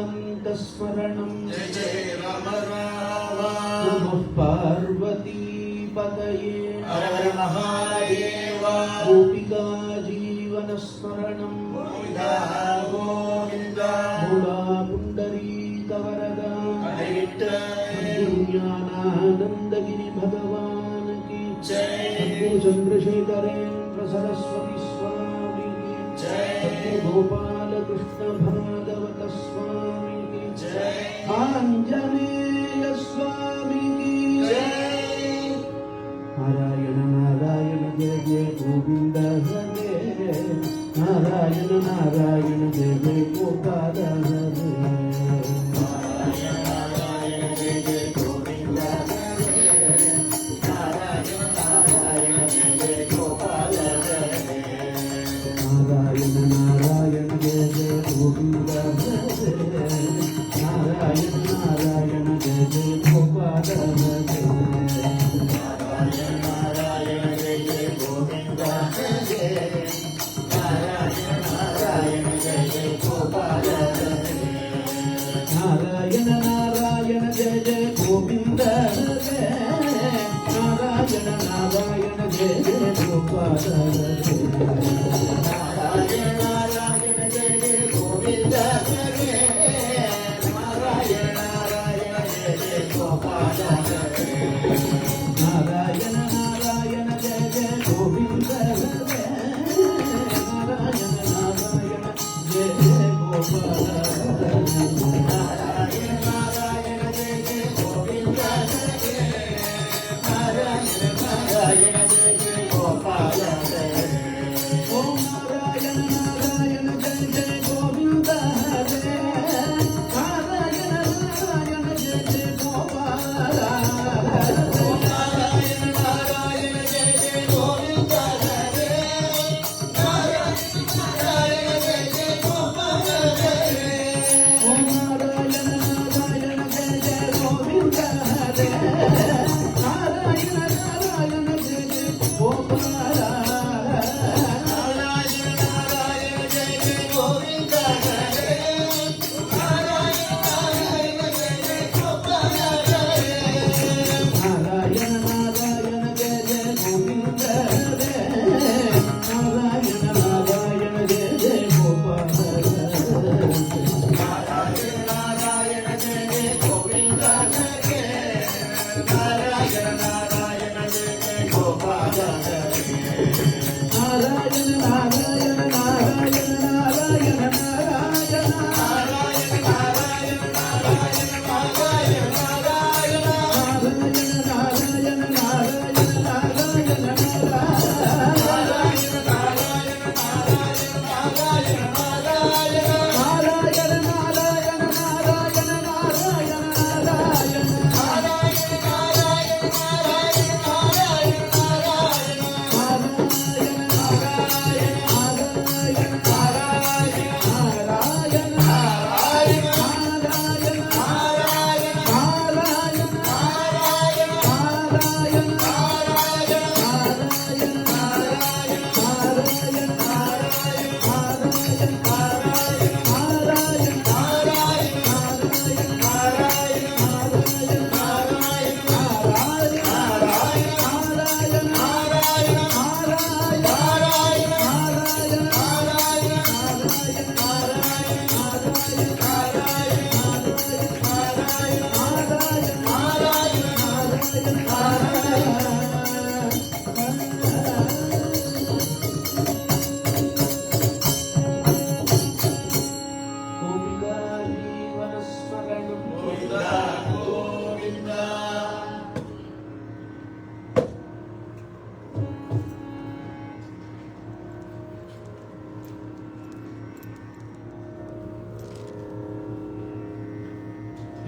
जानकीकान्तस्मरणं जय जय राम राम नमः पार्वती पतये हर हर महादेव गोपिका जीवनस्मरणं गोविन्दा गोविन्दा भोला पुण्डरीकवरदा ज्ञानानन्दगिरि भगवान की जय चंद्रशेखरेन्द्र सरस्वती स्वामी की जय गोपाल कृष्ण भागवत स्वामी की जय आंजनेय स्वामी की जय नारायण नारायण जय जय गोविंद हरे नारायण नारायण जय जय गोपाल हरे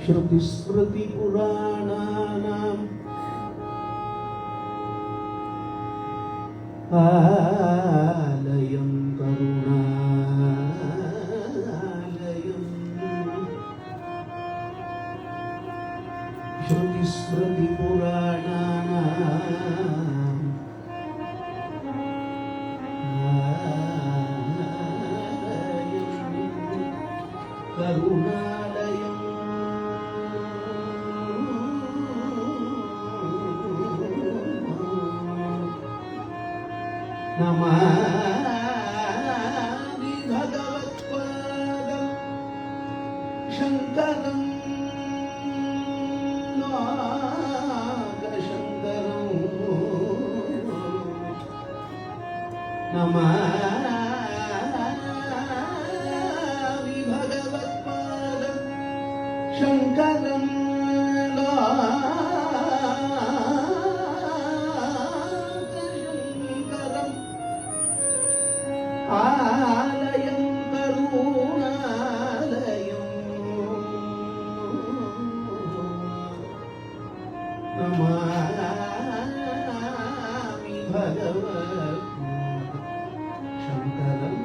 श्रुति स्मृति पुराणानाम् आलयं करुणालयम् श्रुतिस्मृतिपुराणानाम् आलयं करुणालयं नमामि भगवत्पादं शङ्करं नागशङ्करं नमामि भगवत्पादं शङ्करं नागशङ्करम् आलयं करुणालयं नमामि भगवत् शङ्करं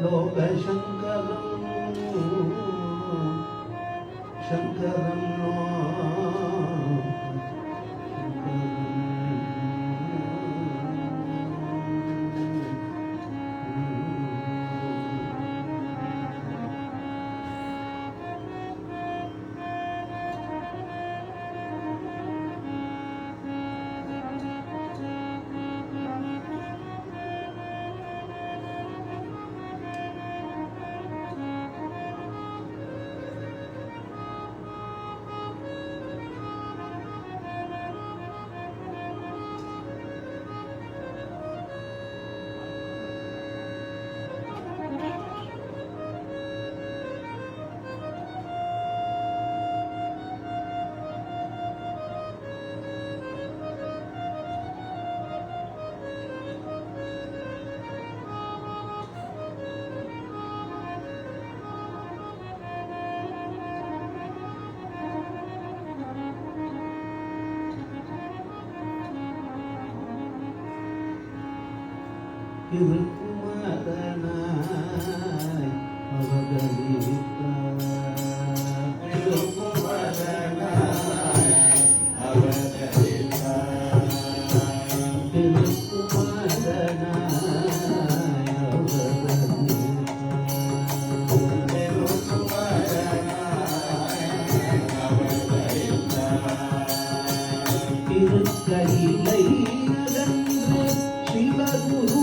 लोकशङ्करं शङ्करं திருக்குமரனாய் அவதரித்தார் திருக்கையிலை அகன்று சிவகுரு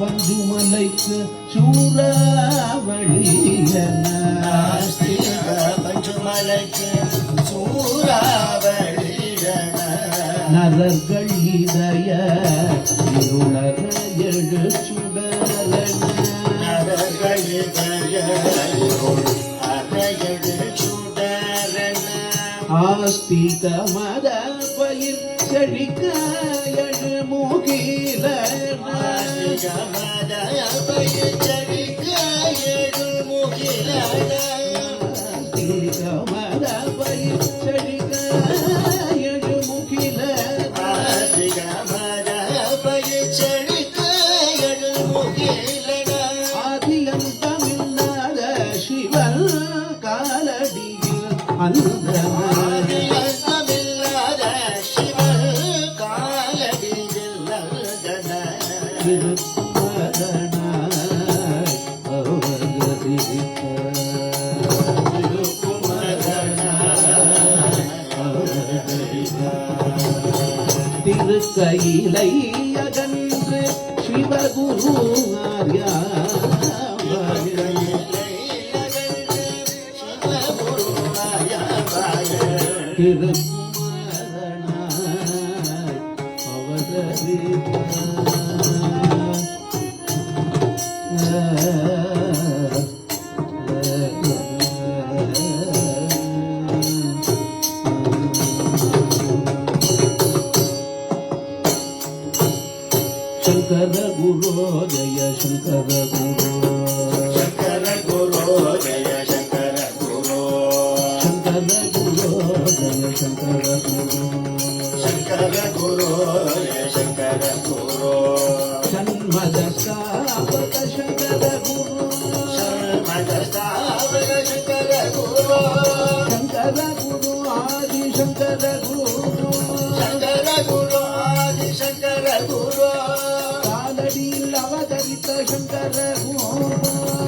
பஞ்சுமலைக்கு சூறாவளியன பஞ்சுமலைக்கு சூறாவளியன நரர்கள் இதய இருளர எழு சுடரன நரர்கள் இதய இருள் அறையடு சுடரன ஆஸ்திக மத பயிர் செழிக்க எழுமுகில மத பயிர் செழிக்க எழுமுகில ஆதியந்தமில்லாத சிவன் காலடியில் அந்த திருக்கையிலை அகன்று சிவகுரு ஆர்யா शंकर गुरु जय शंकर गुरु शंकर गुरु जय शंकर गुरु शंकर गुरु जय शंकर गुरु शंकर गुरु जय शंकर गुरु षण्मद स्थापक शंकर गुरु षण्मद स्थापक शंकर गुरु शंकर गुरु आदि शंकर गुरु शंकर गुरु आदि शंकर गुरु कालडिயில் அவதரித்த शंकर गुरु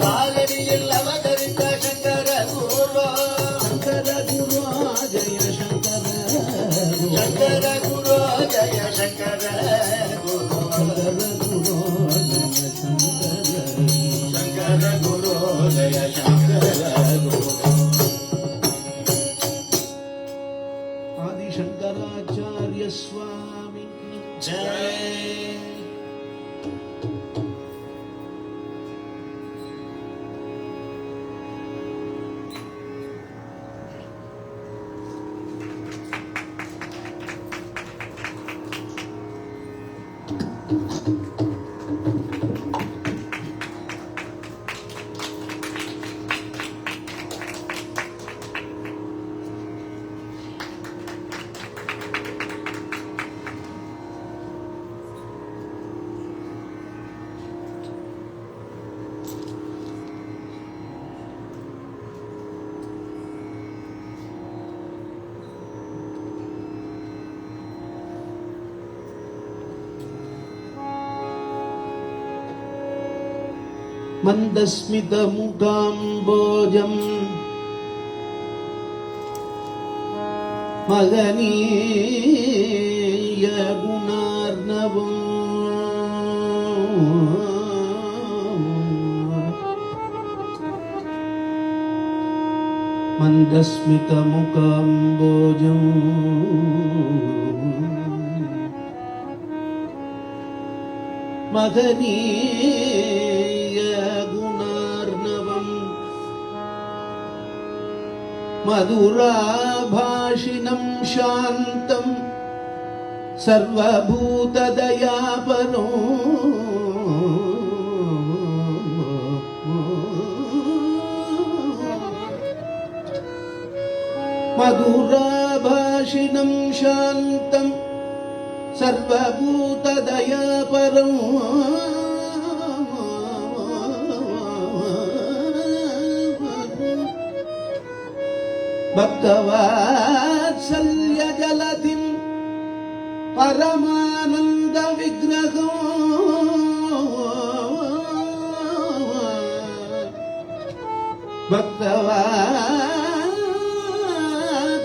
कालडिயில் அவதரித்த शंकर गुरु शंकर गुरु जय शंकर गुरु शंकर गुरु जय शंकर गुरु शंकर गुरु जय शंकर शंकर गुरु जय शंकर गुरु आदि शंकराचार्य स्वामी जय मन्दस्मितमुखाम्बोजम् मगनीय गुणार्णवम् मन्दस्मितमुखाम्बोजम् मगनीय गुणार्णवम् मधुराभाषिणं शान्तं सर्वभूतदयापरो मधुराभाषिणं शान्तं सर्वभूतदयापरो भक्तवात्सल्यजलधिं परमानन्दविग्रहो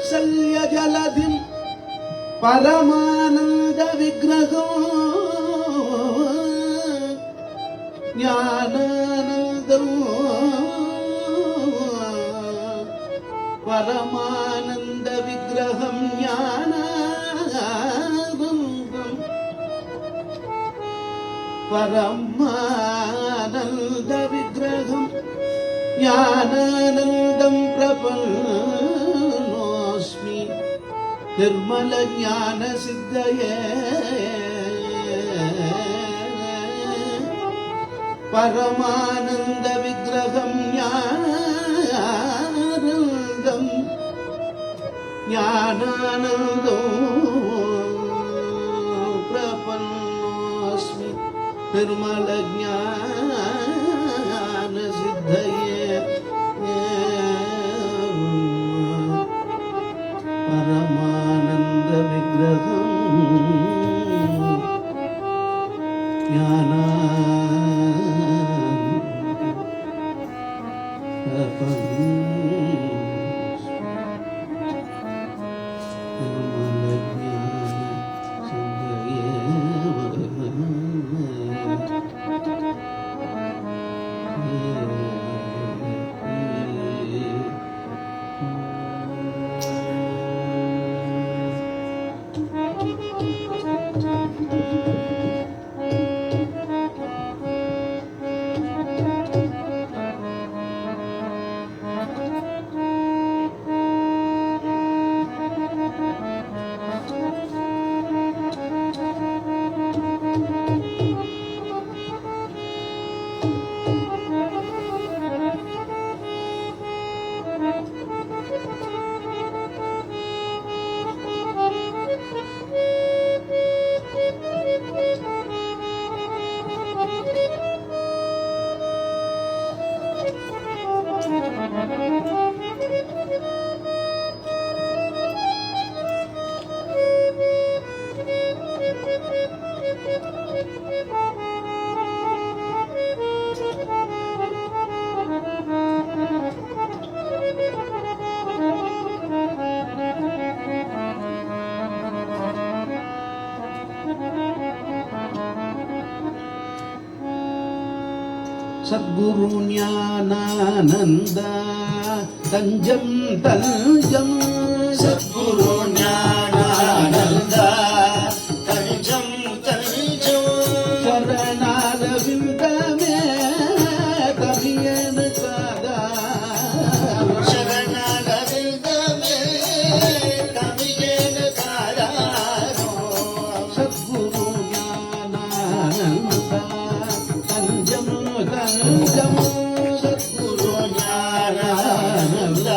भक्तवात्सल्यजलधिं परमानन्दविग्रहो ज्ञानानन्दं परमानन्दविग्रहं ज्ञानानन्दं परमानन्दविग्रहं ज्ञानानन्दं प्रपन्नोऽस्मि நிர்மல ஞான சித்தையே பரமானந்த விக்கிரகம் ஞானானந்தம் ஞானானந்தம் பிரபன்னோஸ்மி நிர்மல ஞான சித்தையே பரமானந்த விக்கிரகம் சத்குரு ஞானானந்த தஞ்சம் தஞ்சம் சத்குரு ஞானானந்த தஞ்சம் தஞ்சம் சரணால விந்தமே கவியனு காதா சரணால விந்தமே கவியனு காதா சத்குரு ஞானானந்த தஞ்சம் தஞ்சம் சத்குரு ஞானானந்த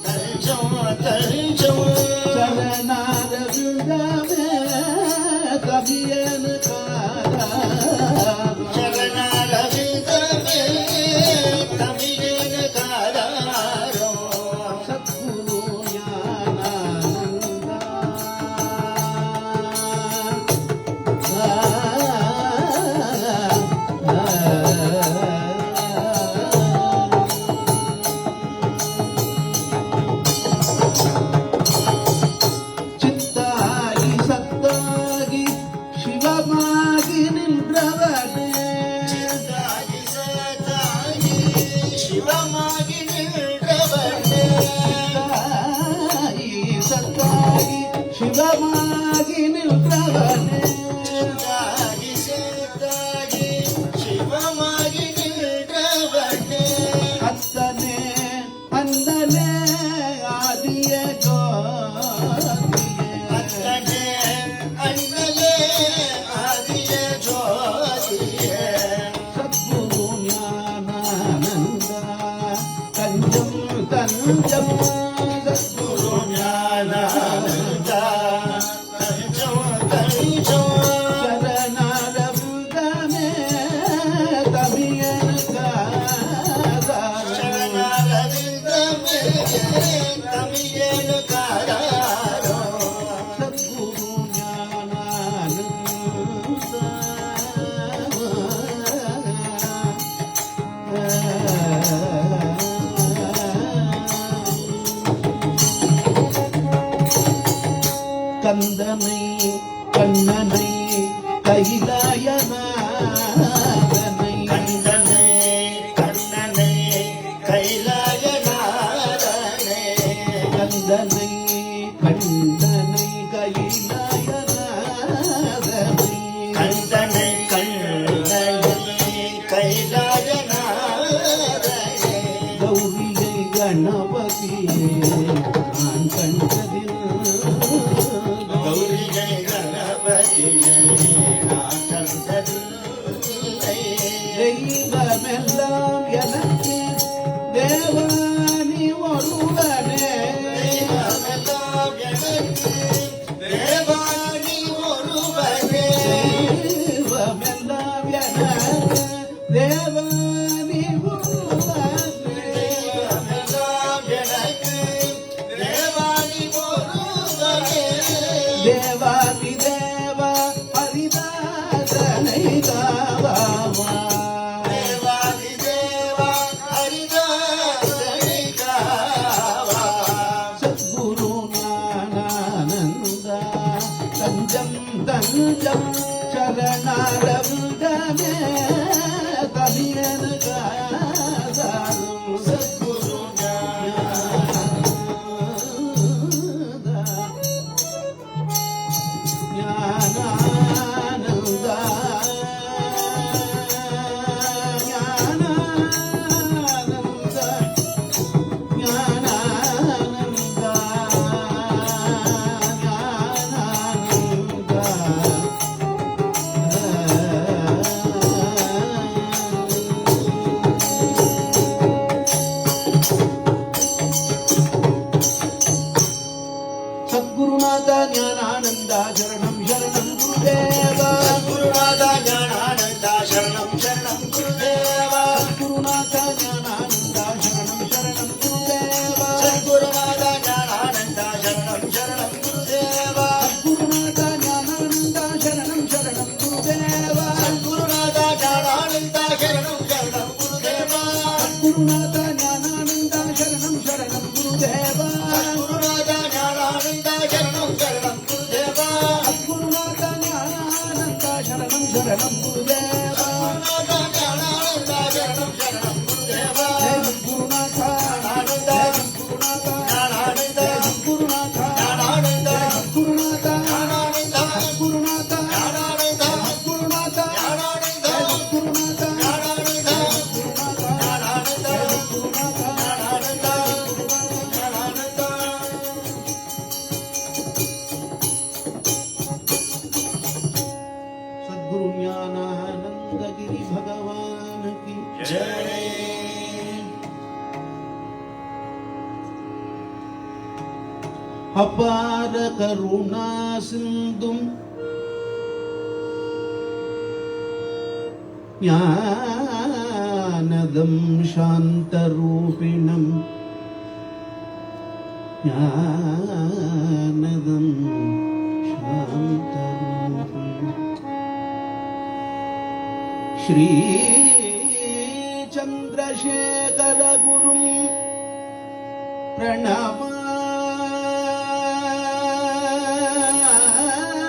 தஞ்சம் தஞ்சம் சரணால விந்தமே கவியனு காதா சரணால விந்தமே கவியனு காதா சத்குரு ஞானானந்த சித்தாகி சத்தாகி சிவமாகி நின்றவனே சித்தாகி சத்தாகி சிவமாகி நின்றவனே சித்தாகி சத்தாகி சிவமாகி நின்றவனே சித்தாகி சத்தாகி சிவமாகி நின்றவனே அத்தனே அந்தனே ஆதிய ஜோதியே அத்தனே அண்ணலே ஆதிய ஜோதியே சத்குரு ஞானானந்த தஞ்சம் தஞ்சம் குரு ஞானானந்த தஞ்சம் தஞ்சம் சரணாரவிந்தமே கவியனு காதா சரணால விந்தமே கவியனு காதா சத்குரு கந்தனை கண்ணனை கைலாயநாதனை கண்டனே கண்ணனே கைலாயநாதனே கந்தனை கண்ணனை கைலாயநாதனை கண்டனை கண்ணனே கைலாயநாதனே கௌரியை கணபதியே நான் கண்டதில் தேவானி ஒருவனே தெய்வமெல்லாம் எனக்கு தேவானி ஒருவனே. தெய்வமெல்லாம் எனக்கு தேவானி ஒருவனே தேவாதி தேவா ஹரிதாசனை காவாமா. தேவாதி தேவா ஹரிதாசனை காவா சத்குரு ஞானானந்தா தஞ்சம் தஞ்சம் சரணாரவிந்தமே தனியனு காதாரும். சத்குரு ஞானானந்தா ஞானானந்தா ஞானானந்தா ஞானானந்தா சத்குருநாத ஞானானந்தா சரணம் சரணம் குருதேவா. குருநாத ஞானானந்தா சரணம் சரணம் குருதேவா குருநாத ஞானானந்தா சரணம் சரணம் குருதேவா. சத்குருநாத ஞானானந்தா சரணம் சரணம் குருதேவா குருநாத ஞானானந்தா சரணம் சரணம் குருதேவா. குருநாத ஞானானந்தா சரணம் சரணம் குருதேவா குருநாத ஞானானந்தா சரணம் சரணம் குருதேவா. குருநாத ஞானானந்தா சரணம் சரணம் குருதேவா குருநாத ஞானானந்தா சரணம் சரணம் குருதேவா. குருநாத ஞானானந்தா சரணம் சரணம் குருதேவா குருநாத ஆனந்தா குருநாத ஞானானந்தா குருநாத ஞானானந்தா குருநாத ஞானானந்தா குருநாத ஞானானந்தா குருநாத ஞானானந்தா குருநாத ஞானானந்தா ஞானானந்தா குருநாத ஞானானந்தா ஞானானந்தா सद्गुरु ज्ञानानंद गिरि भगवान की जय अपार करुणा सिंधु ज्ञानदं शान्तरूपिणं ज्ञानदं शान्तरूपिणं श्री चंद्रशेखर गुरुं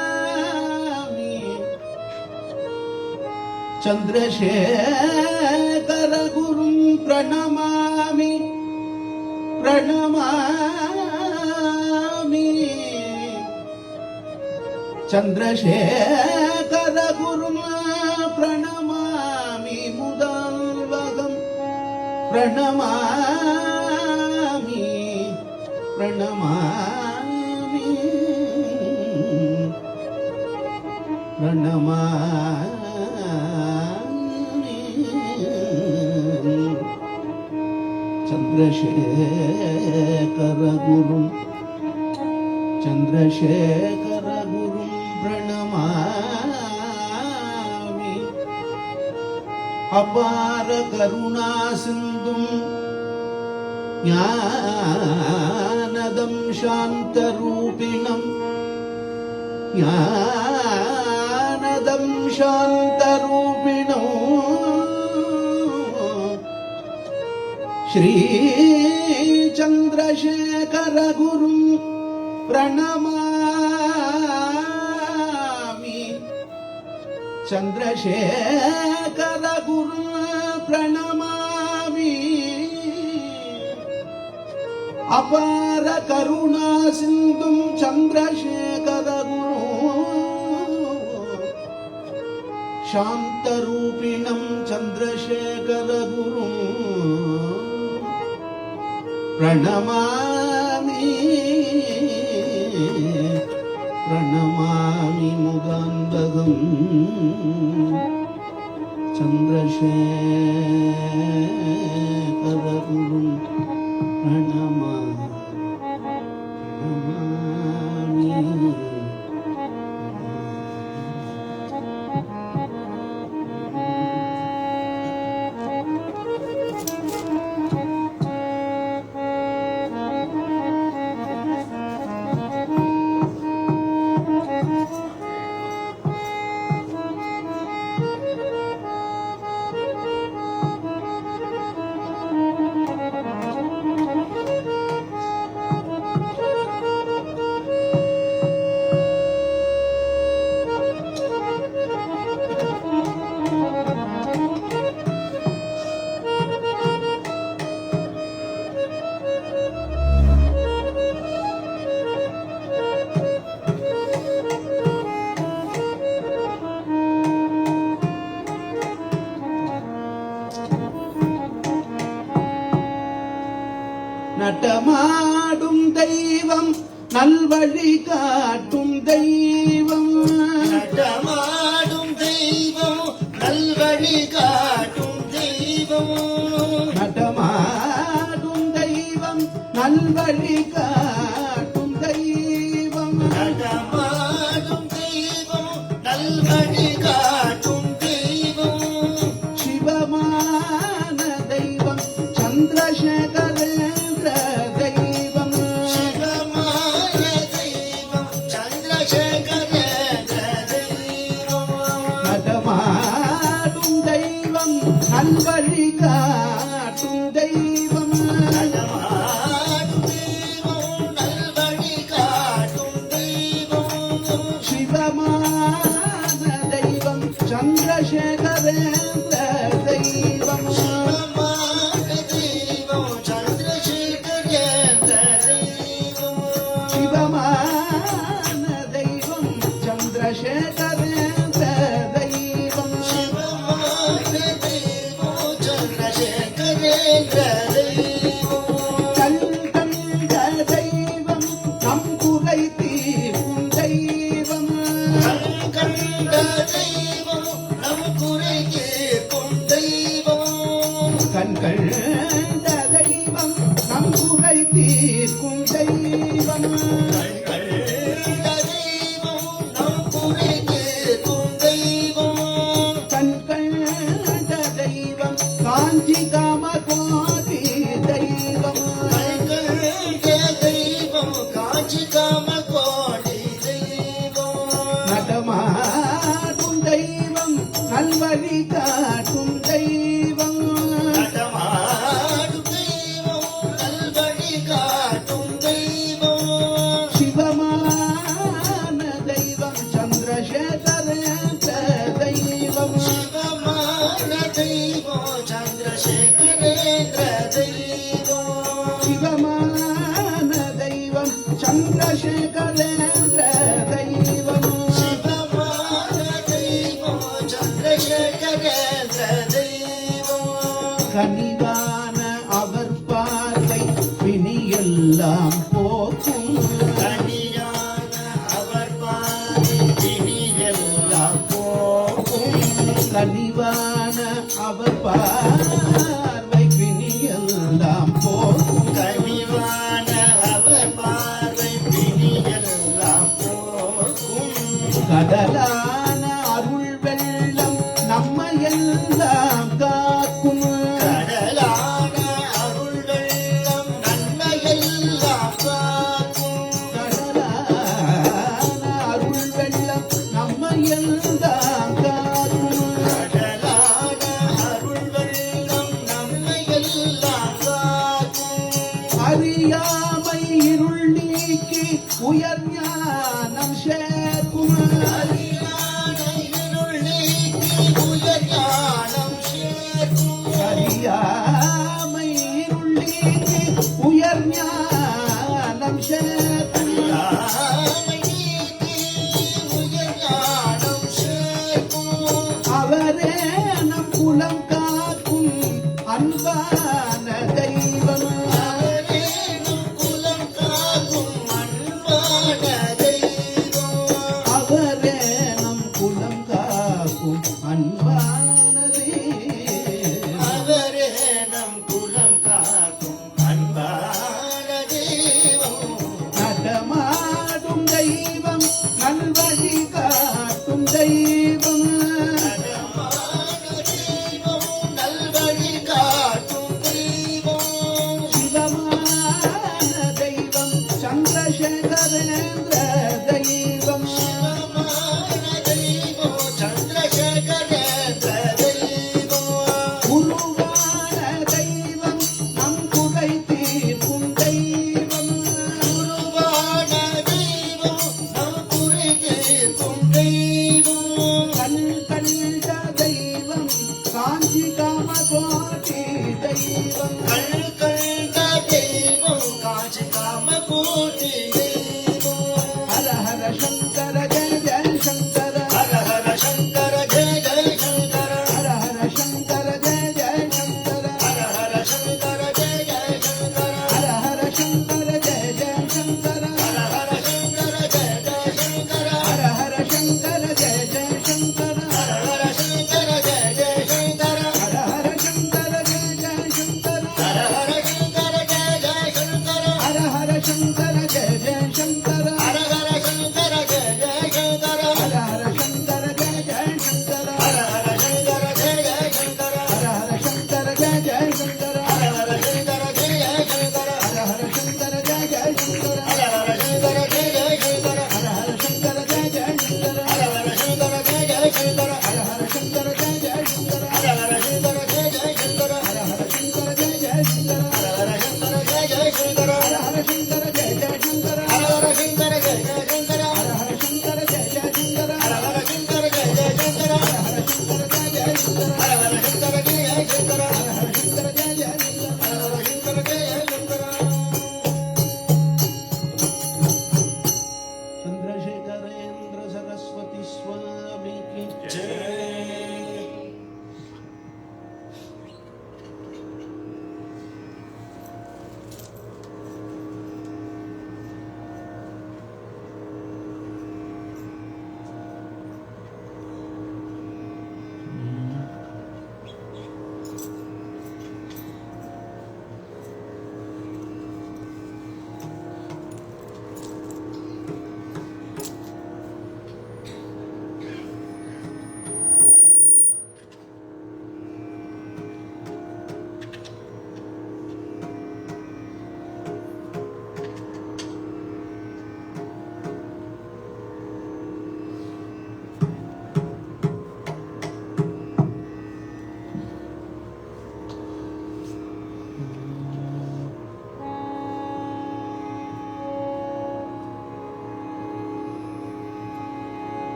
प्रणमामि चंद्रशेखर गुरुं प्रणमामि प्रणमामि चंद्रशेखर गुरुं प्रणमामि मुदान्वगं प्रणमामि प्रणमामि प्रणमामि चंद्रशेखर गुरुं चंद्रशेखर गुरुं प्रणमामि अपार करुणा सिंधुं ज्ञानदं शान्तरूपिणं ज्ञानदं शान्तरूपिणं श्री चंद्रशेखर गुरुं प्रणमामि चंद्रशेखर गुरुं प्रणमामि अपार करुणा सिंधुं चंद्रशेखर गुरुं शान्तरूपिणं चंद्रशेखर गुरुं प्रणमामि प्रणमामि मुदान्वगं चंद्रशेखर गुरुं प्रणमामि நல்வழி காட்டும் தெய்வம் நடமாடும் தெய்வம் நல்வழி காட்டும் தெய்வம் நடமாடும் தெய்வம் நல்வழி காட்டும் தெய்வம் நடமாடும் தெய்வம் நல்வழி காட்டும் தெய்வம் சிவமான தெய்வம் சந்திரசேகரேந்திர தெய்வம் சிவமான தெய்வம் சந்திரசேகரேந்திர தெய்வம் நடமாடும் தெய்வம் நல்வழி காட்டும் தெய்வம் நடமாடும் தெய்வம் நல்வழி காட்டும் தெய்வம் சிவமான தெய்வம் சந்திரசேகரேந்திர தெய்வம் சிவமான தெய்வம் சந்திரசேகரேந்திர தெய்வம் சிவமான தெய்வம் சந்திரசேகரேந்திர தெய்வம் சிவமான தெய்வம் சந்திரசேகரேந்திர தெய்வம் கண் கண்ட தெய்வம் நம் குறை தீர்க்கும் தெய்வம் கண்ட தெய்வம் நம் குறை கேட்கும் தெய்வம் கண் கண்ட தெய்வம் நம் குறை தீர்க்கும் தெய்வம் கண்ட தெய்வம் நம் குறை கேட்கும் தெய்வம் கண் கண்ட தெய்வம் காஞ்சி காமகோடி தெய்வம் கண்ட தெய்வம் காட்சி காமகோடி தெய்வம் நடமாடும் தெய்வம் நல்வழி காட்டும் தெய்வம் நடமாடும் தெய்வம் நல்வழி காட்டும் தெய்வம் சிவமான தெய்வம் சந்திரசேகரேந்திர தெய்வம் சிவமான தெய்வம் சந்திரசேகரேந்திர தெய்வம் சிவமான தெய்வம் சந்திரசேகரேந்திர தெய்வம் சிவமான தெய்வம் சந்திரசேகரேந்திர தெய்வம் கனிவான அவர் பார்வை பிணியெல்லாம் போக்கும் கனியான அவர் பாதையெல்லாம் போகும் கனிவான அவர் பார்வை பிணியெல்லாம் போக்கும் கனிவான அவர் பார்வை பிணியெல்லாம் போகும் கடலான அருள் வெள்ளம் நம்மையெல்லாம் காக்கும் கடலான அருள் வெள்ளம் நன்மையெல்லாம் காக்கும் கடலான அருள் வெள்ளம் நம்மையெல்லாம் காக்கும் கடலான அருள் வெள்ளம் நன்மையெல்லாம் காக்கும் அறியாமை இருள் நீக்கி உயர் ஞானம் சேர்க்கும் அறியாத இருள் நீக்கி உயர் ஞானம் சேர்க்கும் அறியாமை இருள் நீக்கி உயர் ஞானம் சேர்க்கும் அறியாமை நீக்கி உயர் ஞானம் சேர்க்கும் அவரே நம் குலம் காக்கும் அன்பான தெய்வம் அவரே நம் குலம் காக்கும் அன்பான தெய்வம் அவரே நம் குலம் காக்கும் அன்பான தெய்வம் அவரே நம் குலம் காக்கும் அன்பான தெய்வம் நடமாடும் தெய்வம் நல்வழி காட்டும் தெய்வம் நடமான தெய்வம் நல்வழி காட்டும் தெய்வம் சிவமான தெய்வம் சந்திரசேகரேந்திர தெய்வம் சிவமான தெய்வம் சந்திரசேகரேந்திர தெய்வம் குருவான தெய்வம் நம் குறை தீர்க்கும் தெய்வம் குருவான தெய்வம் நம் குறை கேட்கும் தெய்வம் கண் கண்ட தெய்வம் காஞ்சி காமகோடி தெய்வம் கண்ட தெய்வம் காட்சி காமகோடி தெய்வம்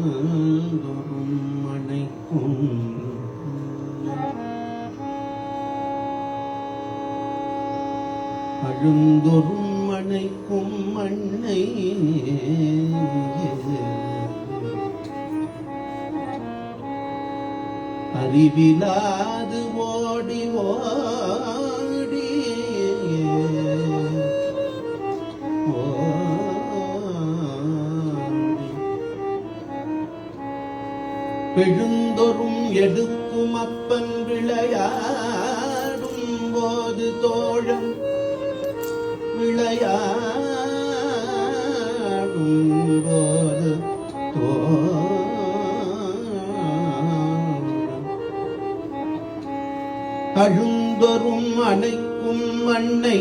பழுந்தொரும் மனைக்கும் பழுந்தொரும் மனைக்கும் மண்ணை அறிவிலாது ஓடி ஓடி பெழுந்தொரும் எடுக்கும் அப்பன் விளையாடும் போது தோழம் விளையாடும் போது அழுந்தொரும் அணைக்கும் மண்ணை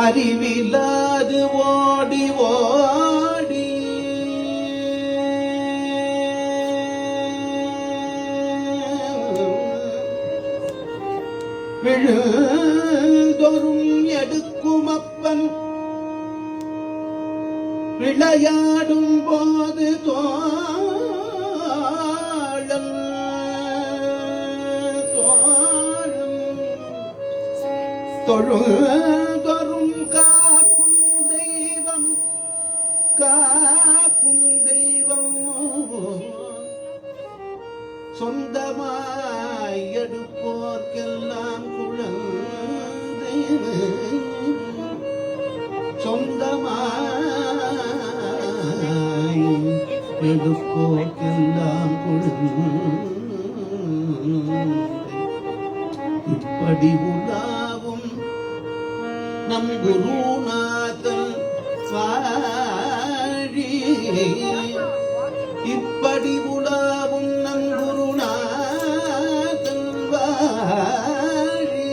அறிவிலாது ஓடி ஓடி விழுந்தொரும் எடுக்கும் அப்பன் விளையாடும் போது தொழுதொரும் காக்கும் தெய்வம் சொந்தமாய் எடுப்போர்க்கெல்லாம் குழந்தை சொந்தமாய் எடுப்போர்க்கெல்லாம் குழந்தை இப்படி உலாவும் நம் குருநாதன் வாழி இப்படி உலாவும் நம் குருநாதன் வாழி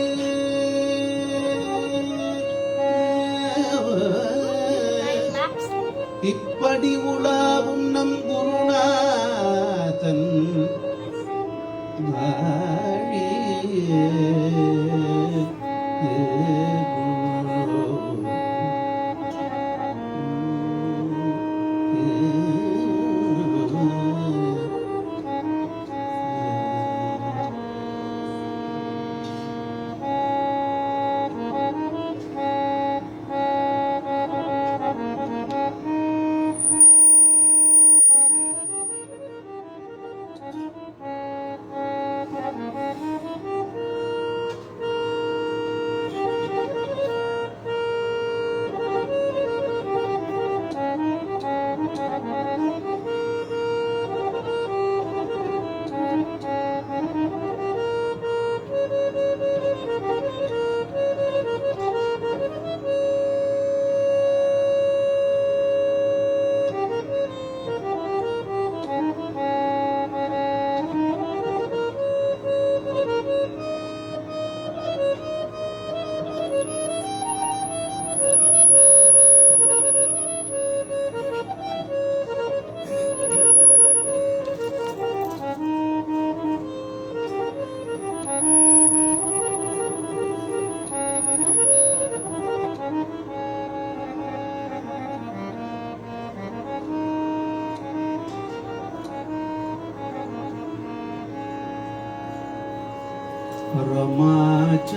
இப்படி உலாவும் நம் குருநாதன் வாழி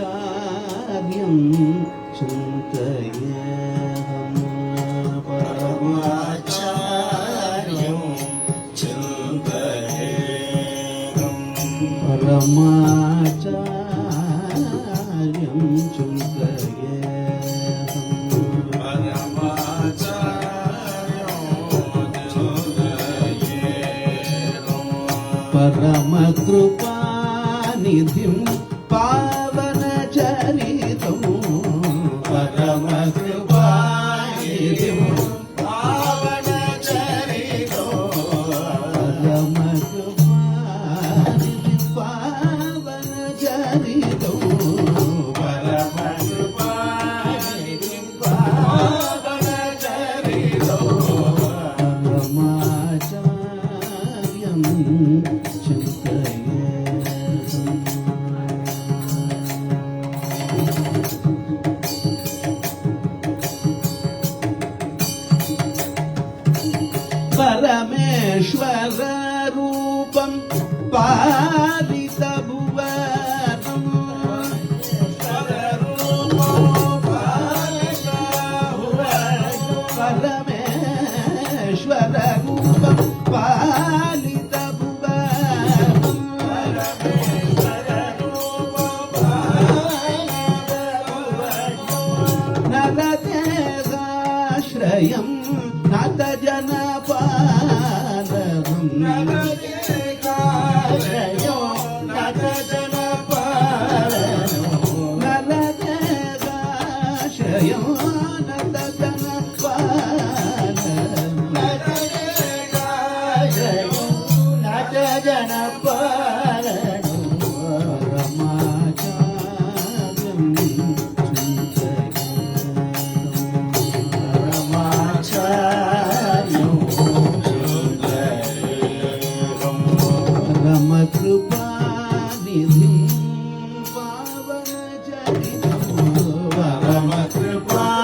परमाचार्यं चिन्तयेऽहं परमाचार्यं चिन्तयेऽहं परमाचार्यं चिन्तयेऽहं परमकृपानिधिं पावनचरितं परमकृपानिधिं पावनचरितो परमकृपानिधिं पावनचरितं परमकृपानिधिं पावनचरितो परमाचार्यं चिन्तयेऽहम् पालित भुवनम् परमेश्वर रूपं पालित भुवनम् नरदेशाश्रयं नाथ जनपालनम् नरदेशाश्रयं नाथ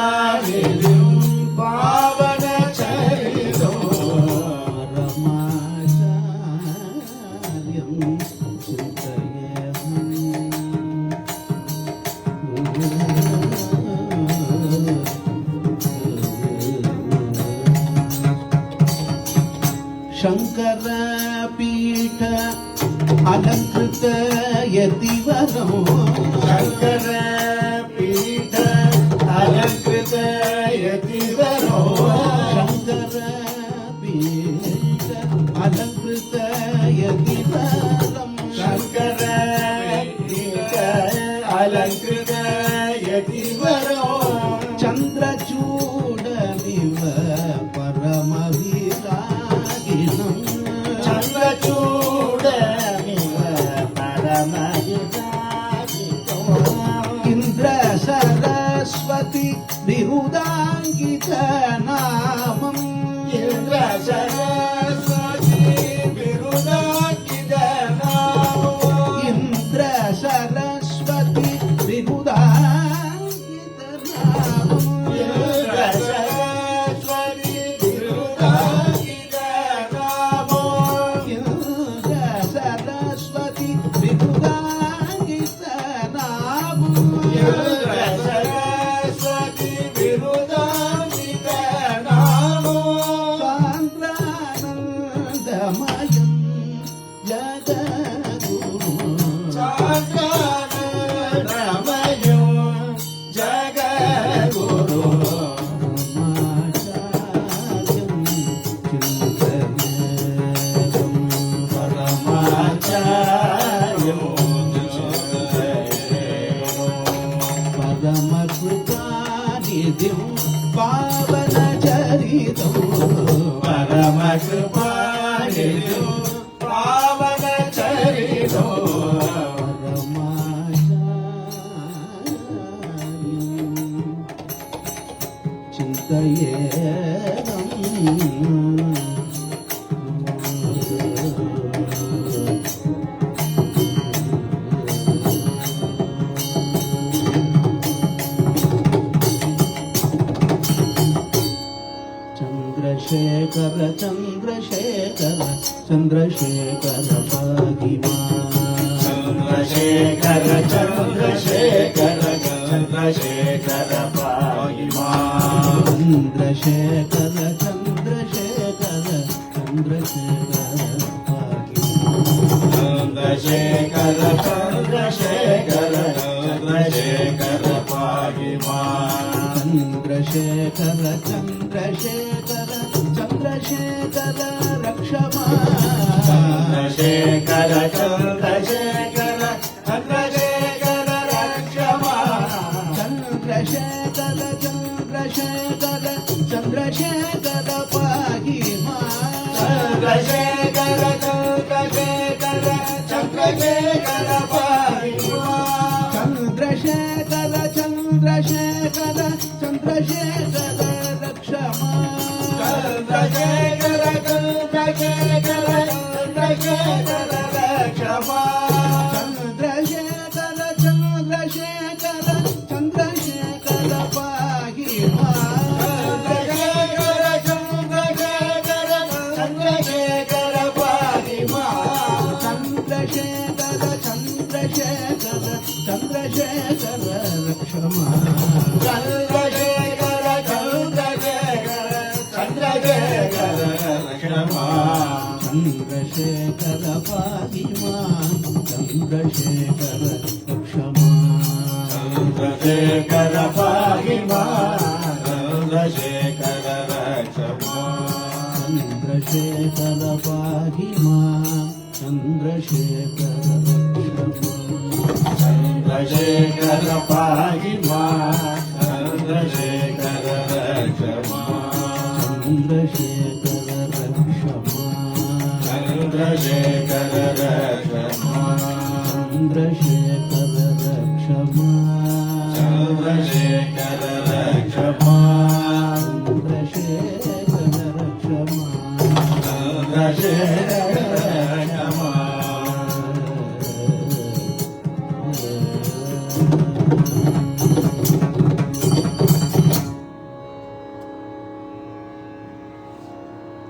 कृपानिधिं पावनचरितं परमाचार्यं चिन्तयेऽहम् शङ्करपीठ अलङ्कृत यतिवरो शङ्करपीठ अलङ्कृत यतिवरो शङ्करपीठ अलङ्कृत यतिवरम् शङ्करपीठ अलङ्कृत यतिवरो चन्द्रचूडमिव परमविरागिणम् चन्द्रचूडमिव परमविरागिणम् इन्द्र सरस्वती बिरुदाङ्कित नामम् इन्द्र सरस्वती बिरुदाङ्कित नामम् इन्द्र सरस्वती बिरुदाङ्कित नामम् इन्द्र सरस्वती बिरुदाङ्कित नामम् इन्द्र सरस्वती बिरुदाङ्कित नामम् इन्द्र सरस्वती बिरुदाङ्कित नामम् सान्द्रानन्दमयं जगद्गुरु चान्द्रानन्दमयो जगद्गुरो परमाचार्यो परमकृपानिधिं पावनचरितं परमकृपानिधिं पावनचरितो परमाचार्यं चन्द्रशेखर चन्द्रशेखर चन्द्रशेखर पाहिमा चन्द्रशेखर चन्द्रशेखर चन्द्रशेखर पाहिमा चन्द्रशेखर चन्द्रशेखर चन्द्रशेखर पाहिमा चन्द्रशेखर चन्द्रशेखर चन्द्रशेखर पाहिमा चन्द्रशेखर चन्द्रशेखर चन्द्रशेखर रक्षमा चन्द्रशेखर चन्द्रशेखर चन्द्रशेखर रक्षमा चन्द्रशेखर चन्द्रशेखर चन्द्रशेखर पाहिमा चन्द्रशेखर चन्द्रशेखर चन्द्रशेखर पाहिमा चन्द्रशेखर चन्द्रशेखर चन्द्रशेखर रक्षमा चन्द्रशेखर चन्द्रशेखर चन्द्रशेखर रक्षमा चन्द्रशेखर चन्द्रशेखर चन्द्रशेखर पाहिमा चन्द्रशेखर चन्द्रशेखर चन्द्रशेखर पाहिमा चन्द्रशेखर चंद्रशेखर चंद्रशेखर रक्षमा चंद्रशेखर चंद्रशेखर चंद्रशेखर रक्षमा चंद्रशेखर पाहि मां चंद्रशेखर रक्षमा चंद्रशेखर पाहि मां चंद्रशेखर रक्षमा चंद्रशेखर पाहि मां चंद्रशेखर रक्षमा चंद्रशेखर पाहि मां चंद्रशेखर रक्षमा चंद्रशेखर रक्षमा चंद्रशेखर रक्षमा चंद्रशेखर रक्षमा चंद्रशेखर रक्षमा चंद्रशेखर रक्षमा चंद्रशेखर रक्षमा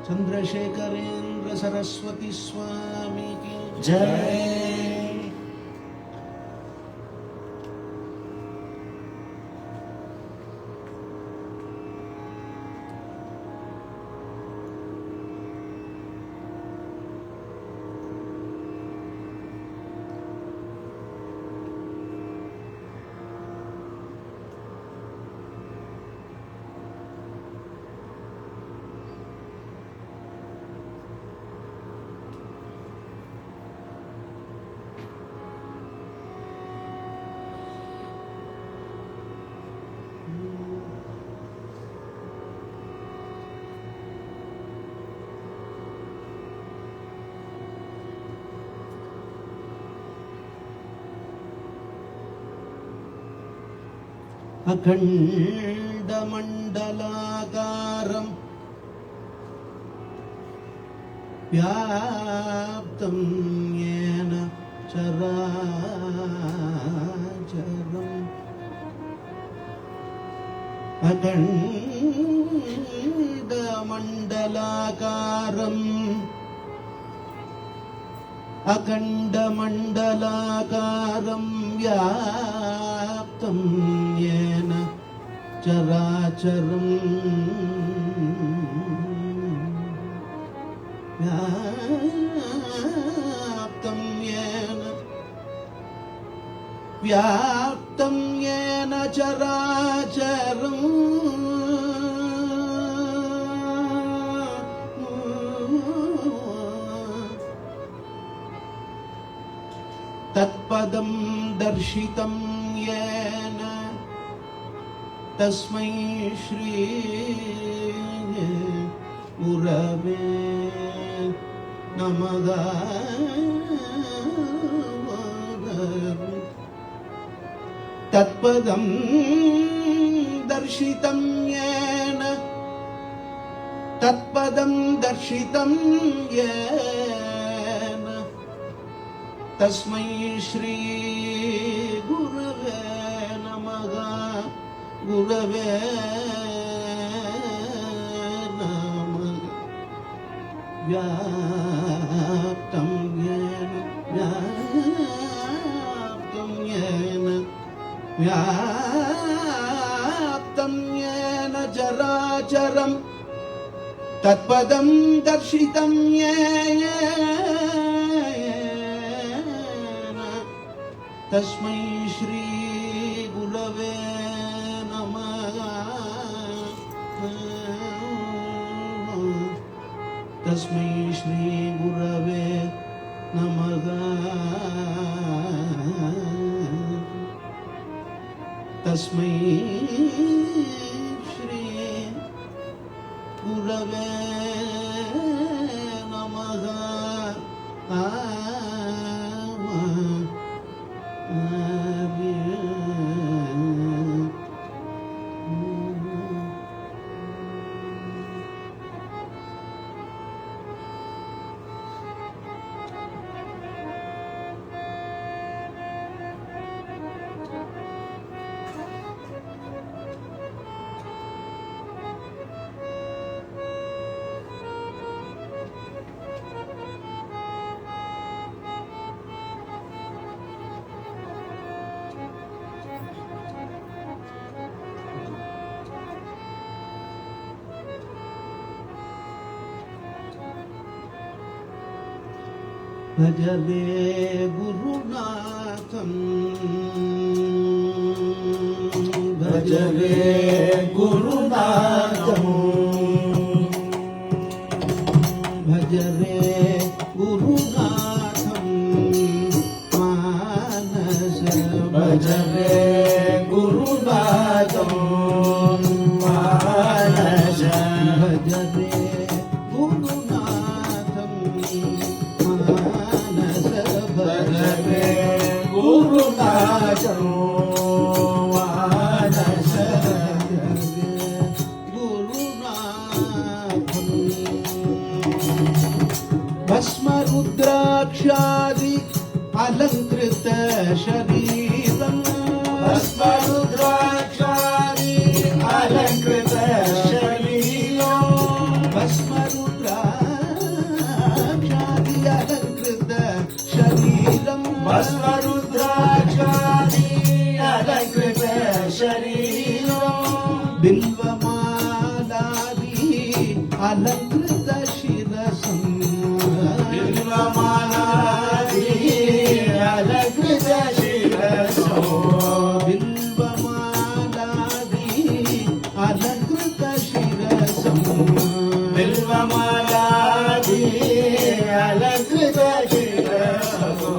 चंद्रशेखरेंद्र सरस्वती स्वामी की जय अखण्डमण्डलाकारं व्याप्तं येन चराचरम् अखण्डमण्डलाकारं व्याप्तं येन चराचरम् व्याप्तं येन चराचरम् तत्पदं दर्शितं येन तस्मै श्री गुरवे नमः। तत्पदं दर्शितं येन तत्पदं दर्शितं येन तस्मै श्री गुरवे नमः। गुरवे नमः। व्याप्तं येन व्याप्तं येन व्याप्तं येन चराचरम् तत्पदं दर्शितं येन तस्मै श्री गुरवे नमः। तस्मै श्री गुरवे नमः। तस्मै श्री गुरवे नमः। भजरे गुरुनाथं भजरे गुरुनाथं भजरे गुरुनाथं मानस भजरे गुरुनाथं मानस भजरे गुरुनाथं मानस भजरे गुरुनाथं मानस भस्म रुद्राक्षादि अलंकृत शरीरं भस्म रुद्राक्षादि अलंकृत शरीरं भस्म रुद्राक्षादि अलंकृत शरीरं भस्म रुद्राक्षादि अलंकृत शरीरं बिल्वमालादि अलंकृत शिरसं बिल्वमालादि अलंकृत शिरसो बिल्वमालादि अलंकृत शिरसं बिल्वमालादि अलंकृत शिरसो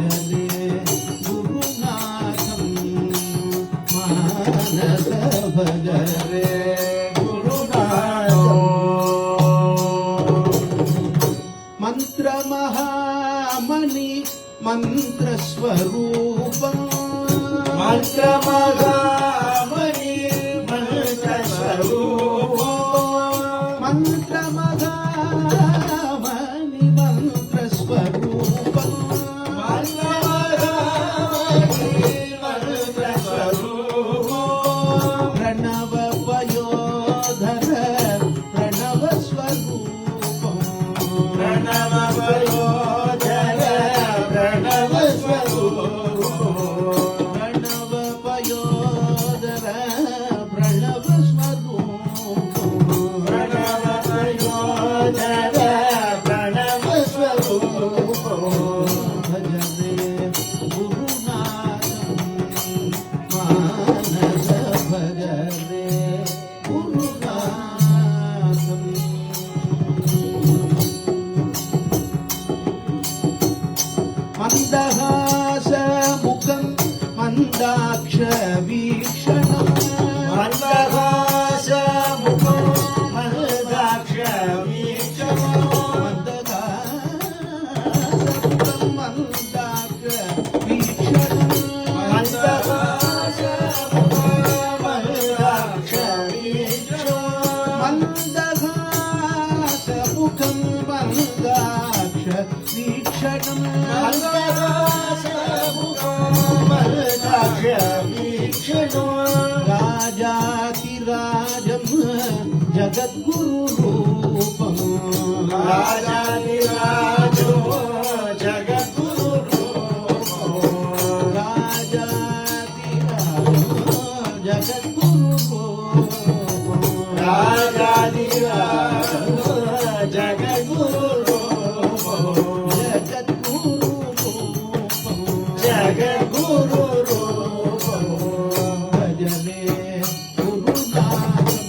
भजरे गुरुनाथं मानस भजरे मंत्रमहामणि मंत्रस्वरूपं मंत्रमहामणि मंत्रस्वरूपं मंत्रमहामणि मंत्रस्वरूपं मंत्रमहामणि मंत्रस्वरूपं प्रणव पयोधर प्रणव स्वरूपं प्रणव पयोधर प्रणव स्वरूपं प्रणव पयोधर प्रणव स्वरूपं प्रणव पयोधर प्रणव स्वरूपं भजरे गुरुनाथं मानस भजरे गुरुनाथं मन्दहासमुखं मन्दाक्ष वीक्षणं मन्दहासमुखं मन्दाक्ष वीक्षणं मन्दहासमुखं मन्दाक्ष वीक्षणं मन्दहासमुखं मन्दाक्ष वीक्षणं मन्दहासमुखं मन्दाक्ष वीक्षणं मन्दहासमुखं मन्दाक्ष वीक्षणं राजातिराजं जगद्गुरुरूपं राजाधिराजो जगद्गुरुरूपं राजातिराजं जगद्गुरुरूपं राजाधिराजो जगद्गुरुरूपं जगद्गुरुरूपं भजरे गुरुनाथं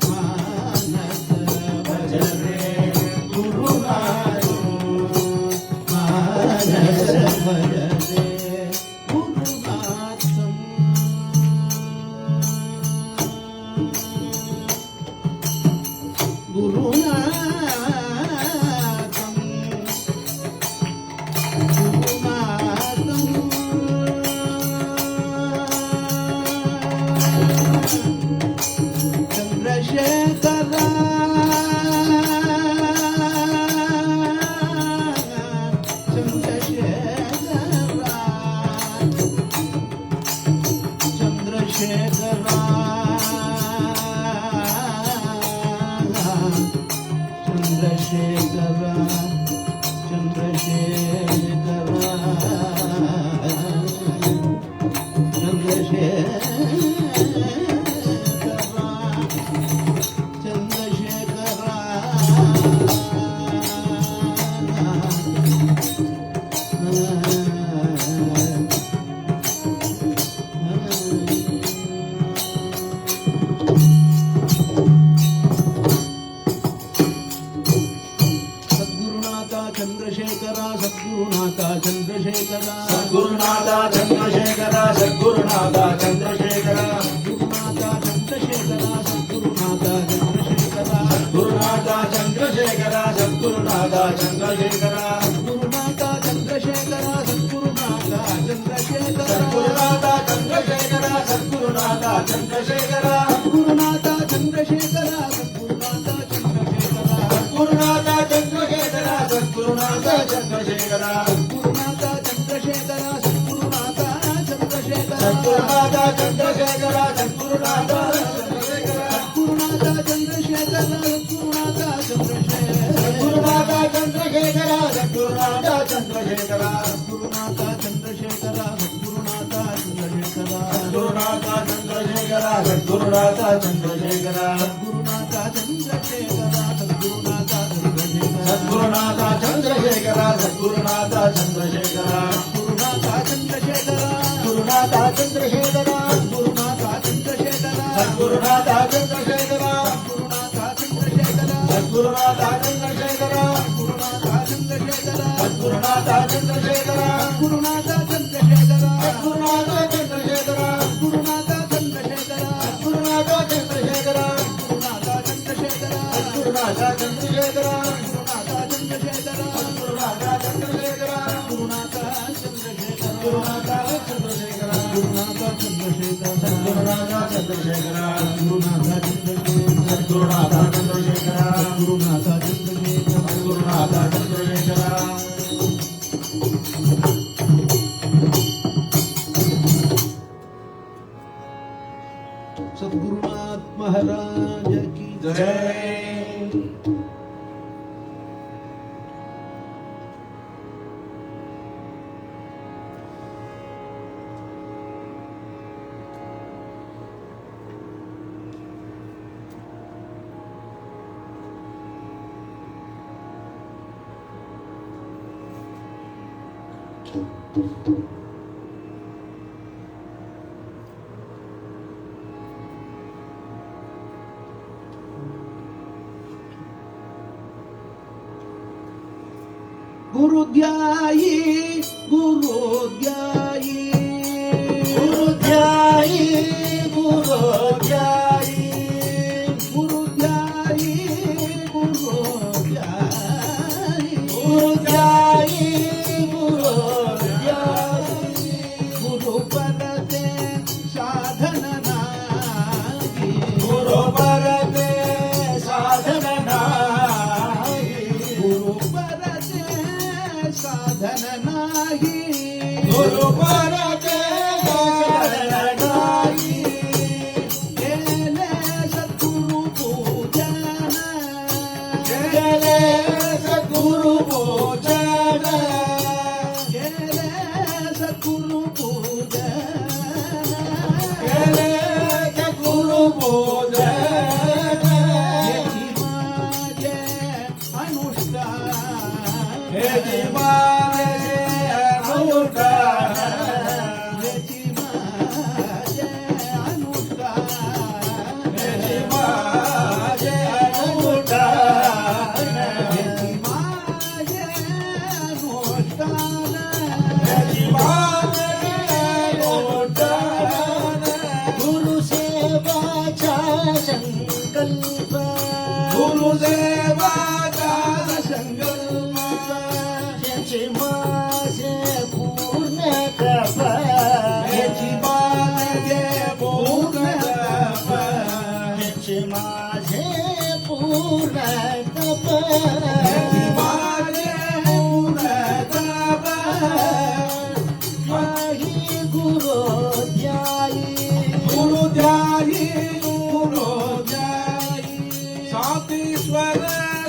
मानस भजरे गुरुनाथं मानस भजरे गुरुनाथं गुरुनाथं गुरुनाथं సద్గురునాథ చంద్రశేఖర సద్గురునాథ చంద్రశేఖర గురునాథ చంద్రశేఖర సద్గురునాథ చంద్రశేఖర గురునాథ చంద్రశేఖర సద్గురునాథ చంద్రశేఖర సద్గురునాథ చంద్రశేఖర సద్గురునాథ చంద్రశేఖర గురునాథ చంద్రశేఖర సద్గురునాథ చంద్రశేఖర గురునాథ చంద్రశేఖర సద్గురునాథ చంద్రశేఖర గురునాథ చంద్రశేఖర సద్గురునాథ చంద్రశేఖర సద్గురునాథ చంద్రశేఖర సద్గురునాథ చంద్రశేఖర గురునాథ చంద్రశేఖర సద్గురునాథ చంద్రశేఖర గురునాథ చంద్రశేఖర సద్గురునాథ చంద్రశేఖర గురునాథ చంద్రశేఖర సద్గురునాథ చంద్రశేఖర గురునాథ చంద్రశేఖర సద్గురునాథ చంద్రశేఖర గురునాథ చంద్రశేఖర సద్గురునాథ చంద్రశేఖర సద్గురునాథ చంద్రశేఖర సద్గురునాథ చంద్రశేఖర గురునాథ చంద్రశేఖర గురునాథ చంద్రశేఖర గురునాథ చంద్రశేఖర సద్గురునాథ చంద్రశేఖర గురునాథ చంద్రశేఖర సద్గురునాథ చంద్రశేఖర గురునాథ చంద్రశేఖర సద్గురునాథ చంద్రశేఖర గురునాథ చంద్రశేఖర సద్గురునాథ చంద్రశేఖర గురునాథ చంద్రశేఖర గురునాథ చంద్రశేఖర గురునాథ చంద్రశేఖర గురునాథ చంద్రశేఖర గురునాథ చంద్రశేఖర గురునాథ చంద్రశేఖర గురునాథ చంద్రశేఖర గురునాథ చంద్రశేఖర గురునాథ చంద్రశేఖర గురునాథ చంద్రశేఖర గురునాథ చంద్రశేఖర గురునాథ చంద్రశేఖర గురునాథ చంద్రశేఖర గురునాథ చంద్రశేఖర सद्गुरुनाथ महाराज की जय गुरुध्यायी गुरुध्यायी गुरुध्यायी गुरुध्यायी गुरुध्यायी गुरुध्यायी गुरुध्यायी गुरुध्यायी गुरुपदते साधन नागी गुरुपरते साधन नाही गुरुपदते साधन नाही गुरुपरते साधन नाही केले सद्गुरु पूजन केले सद्गुरु पूजन केले सद्गुरु पूजन केले सद्गुरु पूजन याची माझे अनुष्ठान हेची माझे अनुष्ठान याची माझे अनुष्ठान हेची माझे अनुष्ठान याची माझे अनुष्ठान हेची माझे अनुष्ठान गुरुसेवाचा संकल्प गुरुदेवाचा संकल्प त्याचे माझे पूर्ण कप हेची माझे पूर्ण तप त्याचे माझे पूर्ण तप हेची माझे पूर्ण तप माही गुरुध्यायी गुरुध्यायी गुरुध्यायी सातीश्वर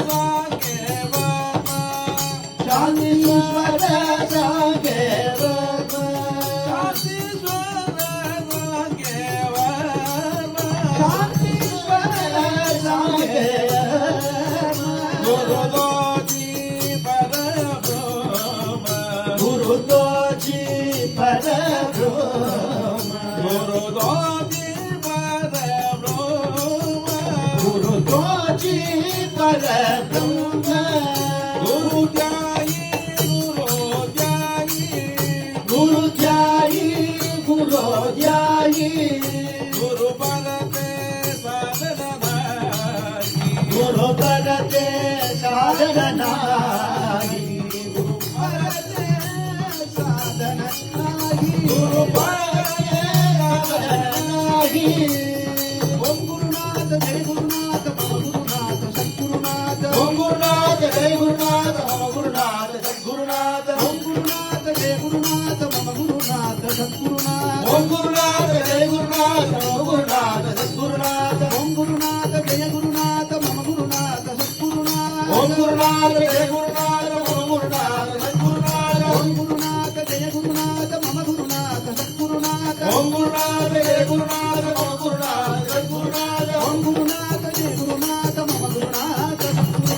साकेवमा शांतीश्वर जागे सातीश्वर साकेवमा शांतीश्वर जागे गुरुदोची परब्रह्म गुरुदोची परब्रह्म गुरुदोची परब्रह्म गुरुदोची परब्रह्म गुरुध्यायी गुरुध्यायी गुरु नाही गुरु परते साधन नाही गुरु परते नाही ओम गुरुनाथ जय गुरुनाथ मम गुरुनाथ सद्गुरुनाथ ओम गुरुनाथ जय गुरुनाथ मम गुरुनाथ सद्गुरुनाथ ओम गुरुनाथ जय गुरुनाथ मम गुरुनाथ सद्गुरुनाथ ओम गुरुनाथ जय गुरुनाथ मम गुरुनाथ सद्गुरुनाथ ओम गुरुनाथ जय गुरुनाथ मम गुरुनाथ सद्गुरुनाथ ओम गुरुनाथ जय गुरुनाथ मम गुरुनाथ सद्गुरुनाथ ओम गुरुनाथ जय गुरुनाथ मम गुरुनाथ सद्गुरुनाथ ओम गुरुनाथ जय गुरुनाथ मम गुरुनाथ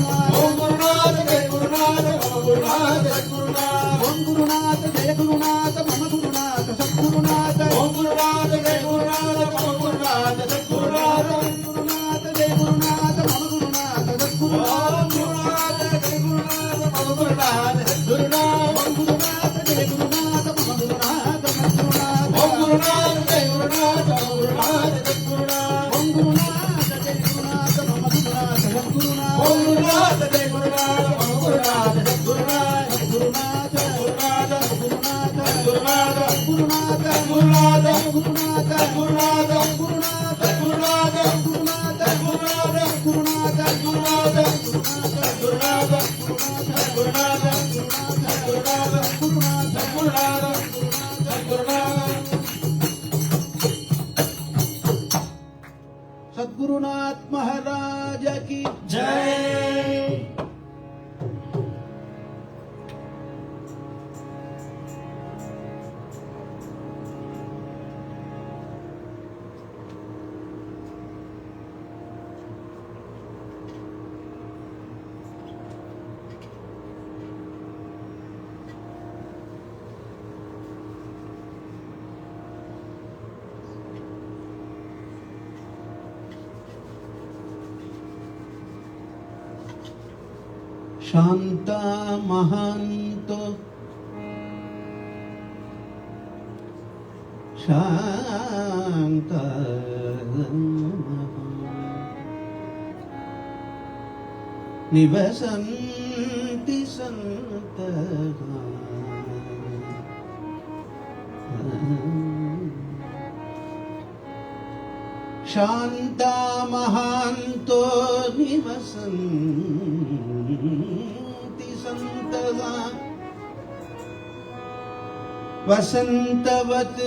सद्गुरुनाथ ओम गुरुनाथ जय गुरुनाथ मम गुरुनाथ सद्गुरुनाथ ओम गुरुनाथ जय गुरुनाथ मम गुरुनाथ सद्गुरुनाथ ओम गुरुनाथ जय गुरुनाथ मम गुरुनाथ सद्गुरुनाथ ओम गुरुनाथ जय गुरुनाथ मम गुरुनाथ सद्गुरुनाथ ओम गुरुनाथ जय गुरुनाथ मम गुरुनाथ सद्गुरुनाथ ओम गुरुनाथ जय गुरुनाथ मम गुरुनाथ सद्गुरुनाथ ओम गुरुनाथ जय गुरुनाथ मम गुरुनाथ सद्गुरुनाथ ओम गुरुनाथ जय गुरुनाथ मम गुरुनाथ सद्गुरुनाथ ओम गुरुनाथ जय गुरुनाथ मम गुरुनाथ सद्गुरुनाथ ओम गुरुनाथ जय गुरुनाथ मम गुरुनाथ सद्गुरुनाथ गुरुनाथ गुरुनाथ गुरुनाथ गुरुनाथ गुरुनाथ गुरुनाथ गुरुनाथ गुरुनाथ गुरुनाथ गुरुनाथ गुरुनाथ गुरुनाथ गुरुनाथ गुरुनाथ गुरुनाथ गुरुनाथ गुरुनाथ सद्गुरुनाथ महाराज की जय शांता महंत शांता निवसन्ति सन्तः शांता महांतो निवसन्ति सन्तः वसन्तवत्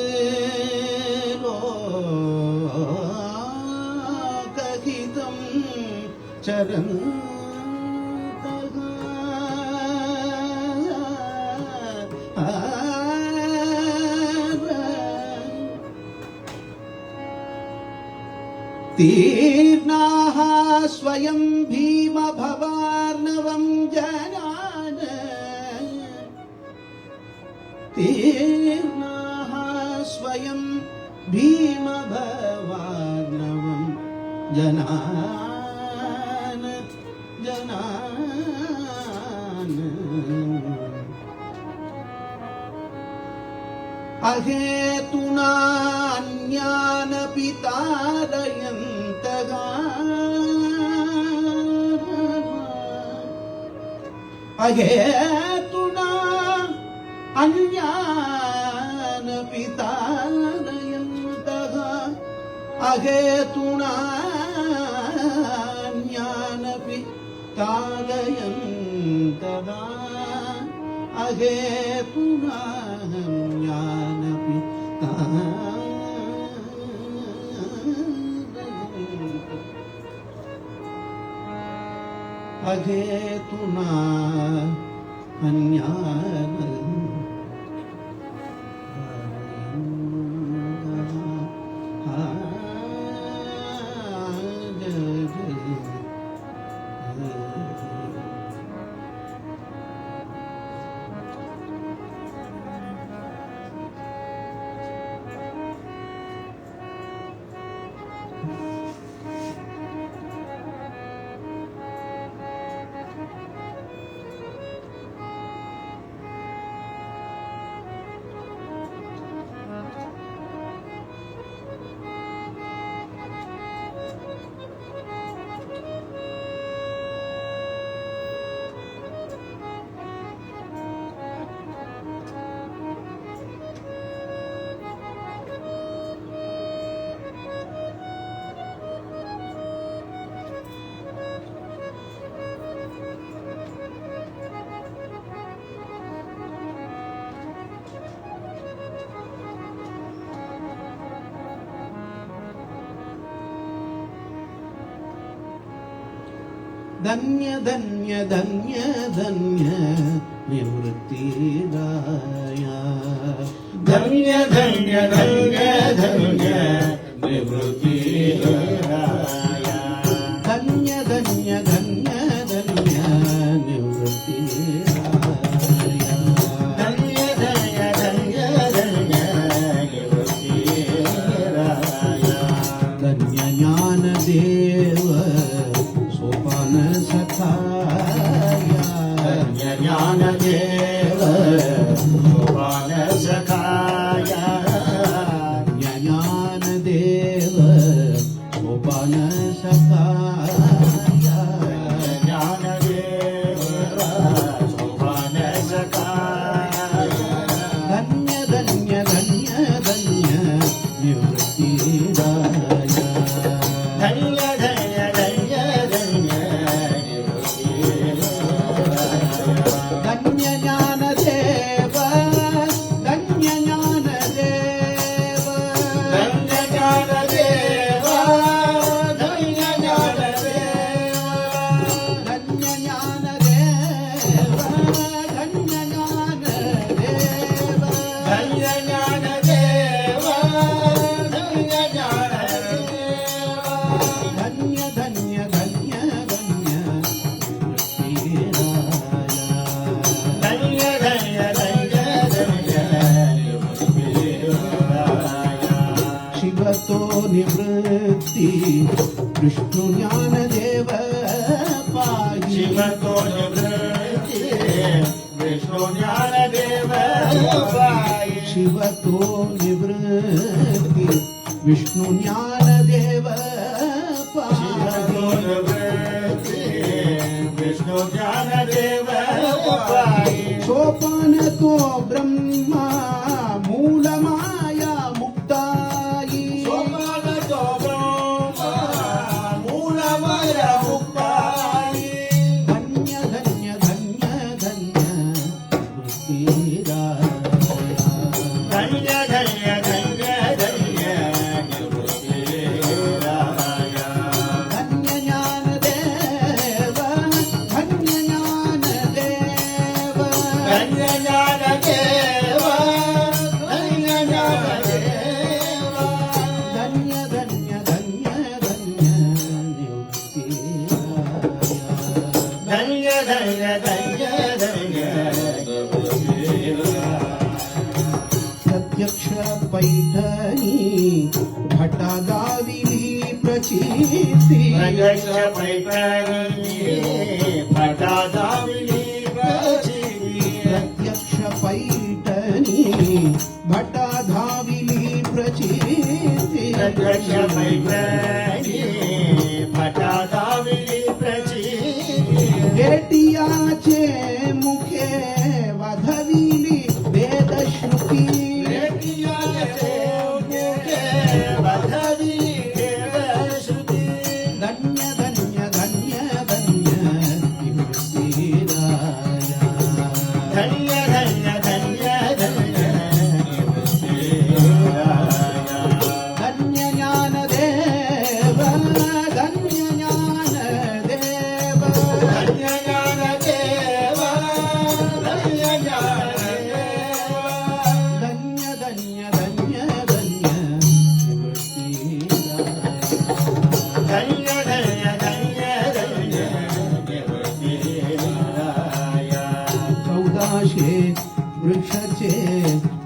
लोकहितं तीर्णाः स्वयं भीम भवार्णवं जनान तीर्णाः स्वयं भीम भवार्णवं जनान जनान अहेतुनान्यानपि तारयन्तः अहेतुना अन्यानपि तारयन्तः अहेतुना अन्यानपि तारयन्तः अहेतुना अन्यानपि अहेतुना अन्यान धन्य धन्य धन्य धन्य निवृत्तीदाया धन्य धन्य धन्य धन्य निवृत्तीदाया धन्य धन्य धन्य धन्य निवृत्तीदाया धन्य धन्य धन्य धन्य निवृत्तीदाया धन्य ज्ञानदेव सोपान सखाया धन्य ज्ञानदेव सोपान सखाया ज्ञानदेव सोपान सखाया ज्ञानदेव सोपान सखाया धन्य धन्य धन्य धन्य निवृत्तीदाया धन्य धन्य धन्य धन्य निवृत्तीदाया धन्य ज्ञानदेव धन्य ज्ञानदेव धन्य ज्ञानदेव धन्य ज्ञानदेव धन्य ज्ञानदेव धन्य ज्ञानदेव धन्य ज्ञानदेव धन्य ज्ञानदेव धन्य धन्य धन्य धन्य निवृत्तीदाया धन्य धन्य धन्य निवृत्तीदाया शिवतो निवृत्ति विष्णु ज्ञानदेव पाहि शिवतो निवृत्ति विष्णु ज्ञानदेव पाहि शिवतो निवृत्ति विष्णु ज्ञानदेव शिवतो पाहि निवृत्ति विष्णु ज्ञानदेव पाहि सोपान तो ब्रह्मा मूल माया मुक्ताई सोपानतो ब्रह्मा मूलमय मुक्तायि धन्य धन्य धन्य धन्य निवृत्तीदाया धन्य धन्य धन्य धन्य निवृत्तीदाया धन्य ज्ञानदेव धन्य ज्ञानदेव धन्य ज्ञानदेव धन्य ज्ञानदेव धन्य धन्य धन्य धन्य निवृत्तीदाया धन्य धन्य धन्य धन्य निवृत्तीदाया प्रत्यक्ष पैठणी भटा गाविली प्रचिती प्रत्यक्ष पैठणी भटा गाविली प्रचिती प्रत्यक्ष पैठणी भटा धाविली प्रचिती प्रत्यक्ष पैठणी भटा गाविली प्रचिती भेटियाचे मुखे वाधविली वेदश्रुती धन्य धन्य धन्य धन्य निवृत्तीदाया धन्य धन्य धन्य धन्य धन्य ज्ञानदेव धन्य ज्ञानदेव धन्य ज्ञानदेव धन्य ज्ञानदेव धन्य धन्य धन्य धन्य निवृत्तीदाया धन्य धन्य धन्य धन्य निवृत्तीदाया 1400 वृक्षाचे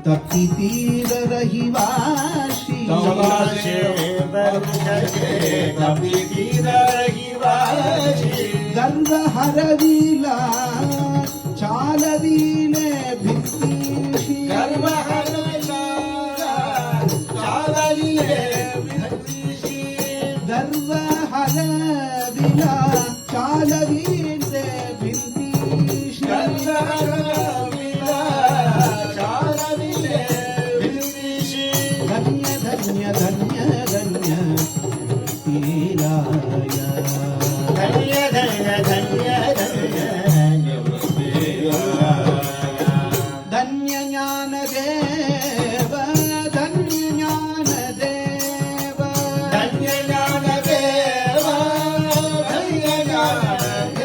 तपतीर रहिवाशी चौदाशे वर्षाचे कपितीर रहिवासी गर्व हरविला चालविले भित्तीशी कर्म हरला चालविले भित्तीशी गर्व हरविला चालविले भित्तीशी कर्म हरला चालविले भित्तीशी धन्य धन्य धन्य धन्य निवृत्तीदाया धन्य धन्य धन्य धन्य निवृत्तीदाया धन्य ज्ञानदेव धन्य ज्ञानदेव धन्य ज्ञानदेव धन्य ज्ञानदेव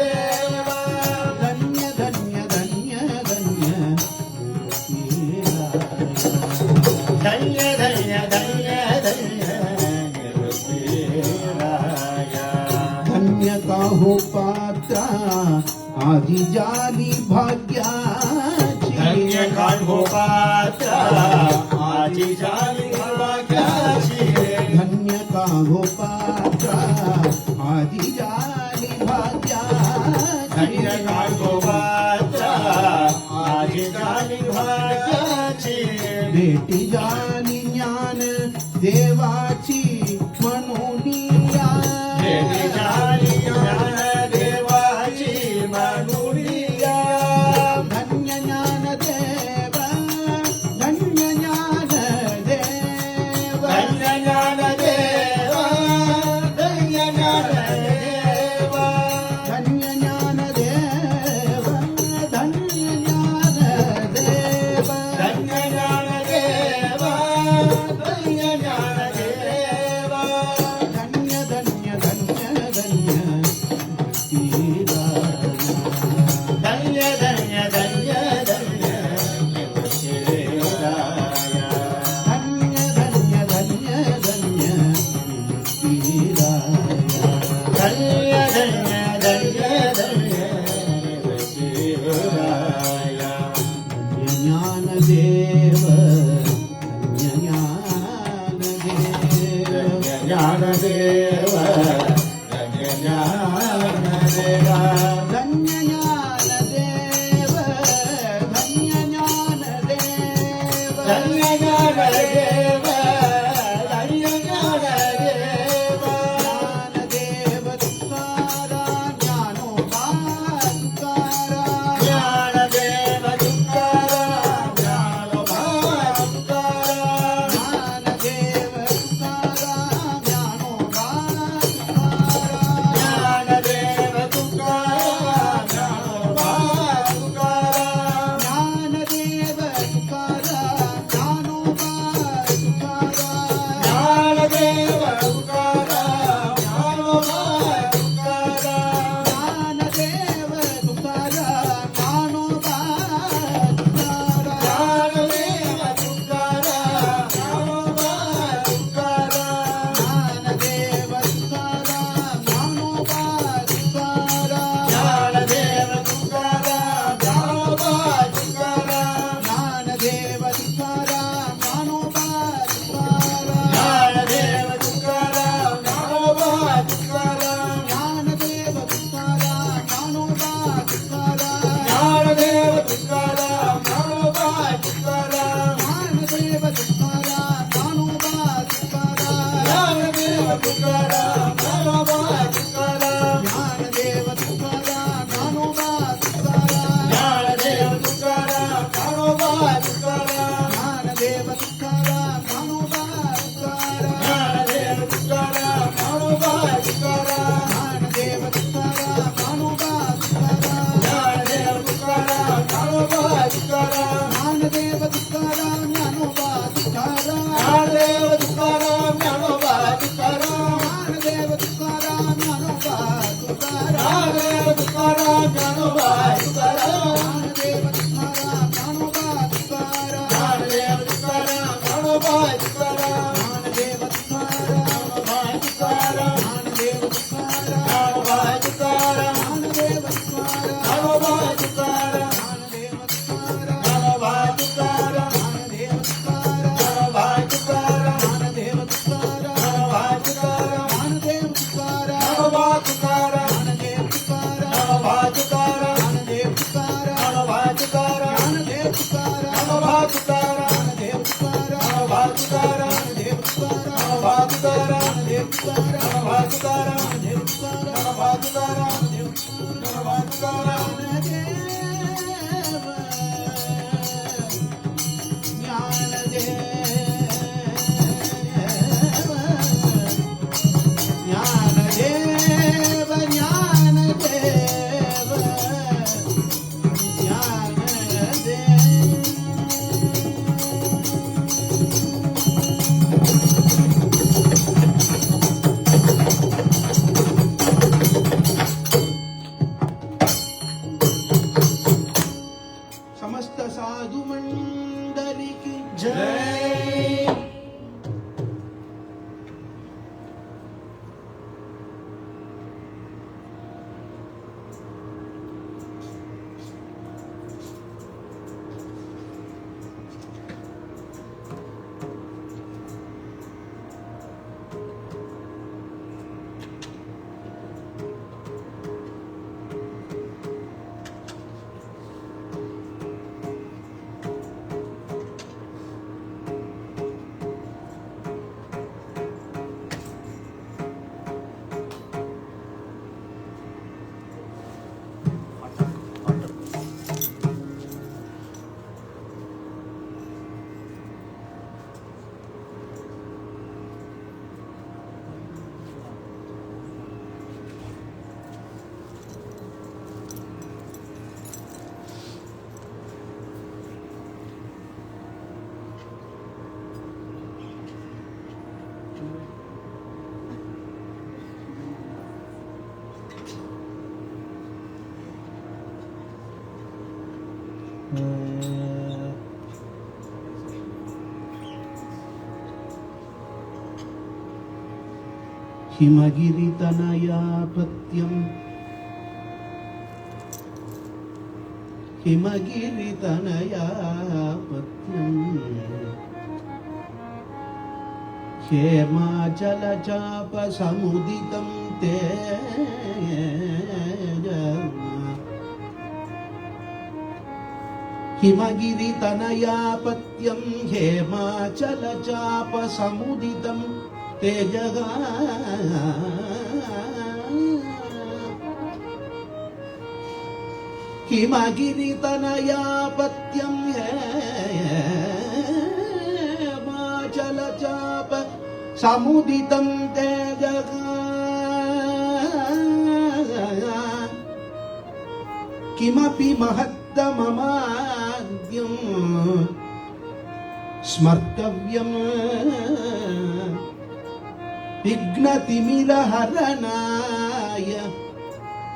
धन्य धन्य धन्य धन्य निवृत्तीराया धन्य काहो पात्रा आधी जाली भाग्याची धन्य काढो पात्रा आजी झाली भाग्याची धन्य काहो पात्रा आधी जाली भाग्याची धन्य काढो पात्रा आजी झाली भाग्याची भेटी जाली ज्ञान देवाची मनोनिया भेटी झाली ज्ञान देवाची मनुरिया धन्य ज्ञान देव धन्य ज्ञान देव धन्य ज्ञान देवा धन्य ज्ञान देवा धन्य ज्ञान देव धन्य ज्ञान देव धन्य ज्ञान देवा धन्य ज्ञान देवा धन्य धन्य धन्य धन्य धन्य धन्य धन्य धन्य निवृत्तीराया धन्य धन्य धन्य धन्य धन्य धन्य धन्य धन्य निवृत्तीराया ज्ञान देव धन्य ज्ञान देव धन्य ज्ञान देवा धन्य ज्ञान देवा धन्य ज्ञान देव धन्य ज्ञान देव धन्य ज्ञान देवा धन्य ज्ञान देवा ज्ञान देव तुकाराम ज्ञानोबा तुकाराम ज्ञान देव तुकाराम ज्ञानोबा तुकाराम ज्ञान देव तुकाराम ज्ञानोबा तुकाराम ज्ञान देव तुकाराम ज्ञानोबा तुकाराम ज्ञान देव तुकाराम ज्ञानोबा तुकाराम ज्ञान देव तुकाराम ज्ञानोबा तुकाराम ज्ञानदेव तुकाराम ज्ञानोबा तुकाराम ज्ञानदेव तुकाराम ज्ञानोबा तुकाराम ज्ञानदेव तुकाराम ज्ञानोबा तुकाराम ज्ञानदेव तुकाराम ज्ञानोबा तुकाराम ज्ञानदेव तुकाराम ज्ञानोबा तुकाराम ज्ञानदेव तुकाराम ज्ञानोबा तुकाराम ज्ञानदेव तुकाराम ज्ञानोबा तुकाराम ज्ञानदेव तुकाराम ज्ञानोबा तुकाराम ज्ञानदेव तुकाराम ज्ञानोबा तुकाराम ज्ञानदेव तुकाराम ज्ञानोबा तुकाराम ज्ञानदेव तुकाराम ज्ञानोबा तुकाराम ज्ञानदेव तुकाराम ज्ञानोबा तुकाराम ज्ञानदेव तुकाराम ज्ञानोबा तुकाराम ज्ञानदेव तुकाराम ज्ञानोबा तुकाराम ज्ञानदेव तुकाराम ज्ञानोबा तुकाराम ज्ञानदेव तुकाराम ज्ञानोबा तुकाराम ज्ञानदेव तुकाराम ज्ञानोबा तुकाराम ज्ञानदेव तुकाराम ज्ञानोबा तुकाराम ज्ञानदेव हिमगिरितनयापत्यम् हेमाचलचापसमुदितं हिमगिरितनयापत्यं हेमाचलचापसमुदितं तेजः हिमगिरितनयापत्यं हेमाचलचापसमुदितं तेजः किमपि महत्तममाद्यं स्मर्तव्यम्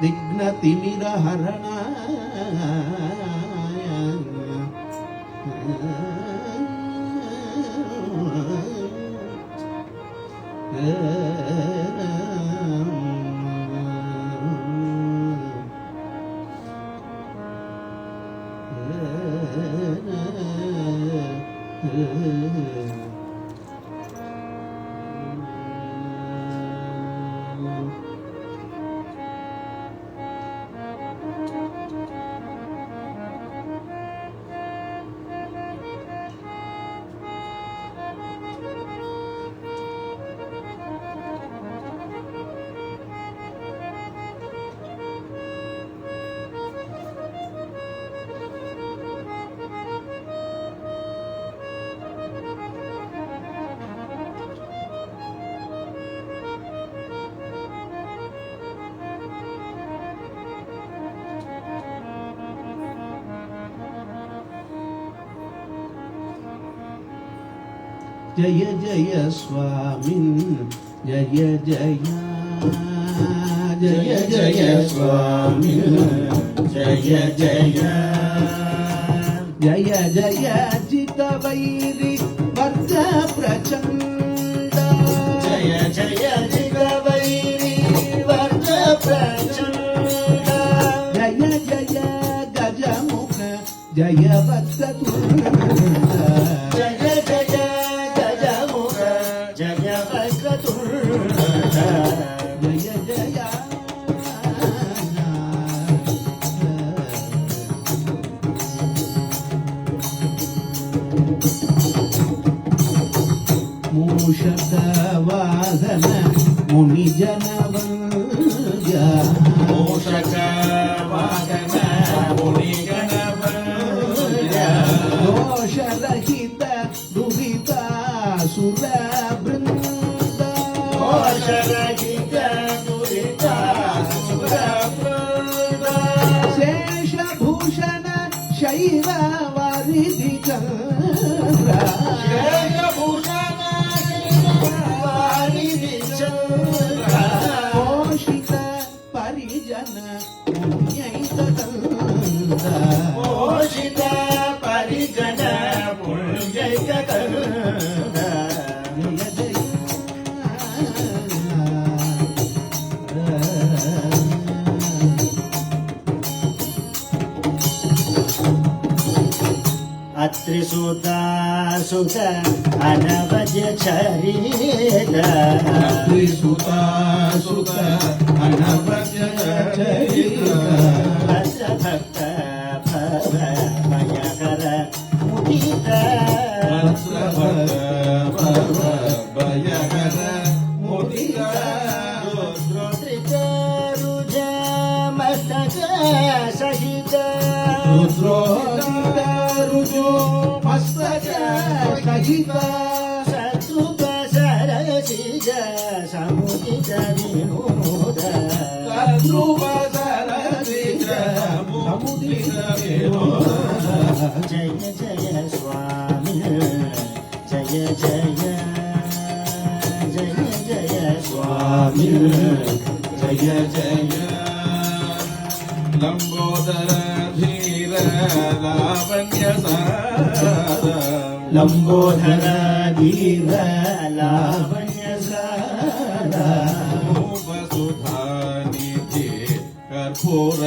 विघ्नतिमिरहरणाय जय जय स्वामिन् जय जय जय जय स्वामिन् जय जय जय जय जितवैरि वर्ग प्रचण्ड जय जय जितवैरि वर्ग प्रचण्ड जय जय गजमुख जय वक्रतुण्ड जय जय गजमुख जय वक्रतुण्ड जय जय मूषकवाहन मुनिजनवन्द्य मूषकवाहन मुनिगणवन्द्य दोषरहित दुरितासुरवृन्द दोषरहित दुरितासुरवृन्द शेषभूषण शैलवारिधि चन्द्र पोषित परिजन पुण्यैककन्द पोषित परिजन पुण्यैककन्द सुत अनवद्य चरित सुता सुत अनवद्य चरित भक्त भयकर मुदित भयकर मुदित रुद्रोत्रित रुज मस्तक सहित रुद्रोत्रित रुजो मस्तक सहित सत्रुप सरसिज समुदित विनोद ध्रुव सरसिज समुदित विनोद जय जय स्वामी जय जय जय जय स्वामी जय जय लंबोदर धीर लावण्य सार लंबोदर धीर लावण्य सारा वसुधा निधि कर्पूर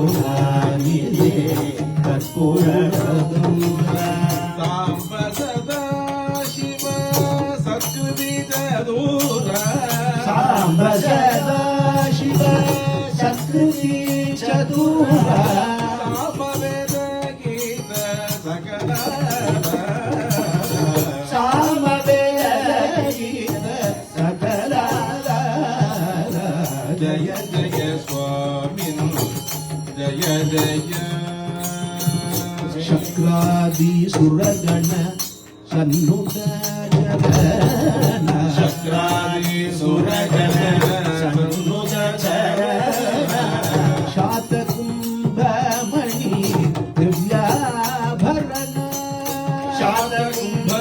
कंपुसुधानिधे कर्पूर सांब सदा शिव सत्कृत दूर सांब सदा शिव सत्कृति चतुरा सामवेद गीत सकल सामवेद गीत सकला जय जय स्वामी जय जय शक्रादि सुरगण सन्नुत जगन शक्रादि सुरगण सन्नुत चरण शातकुम्भमणि दिव्याभरण शातकुम्भमणि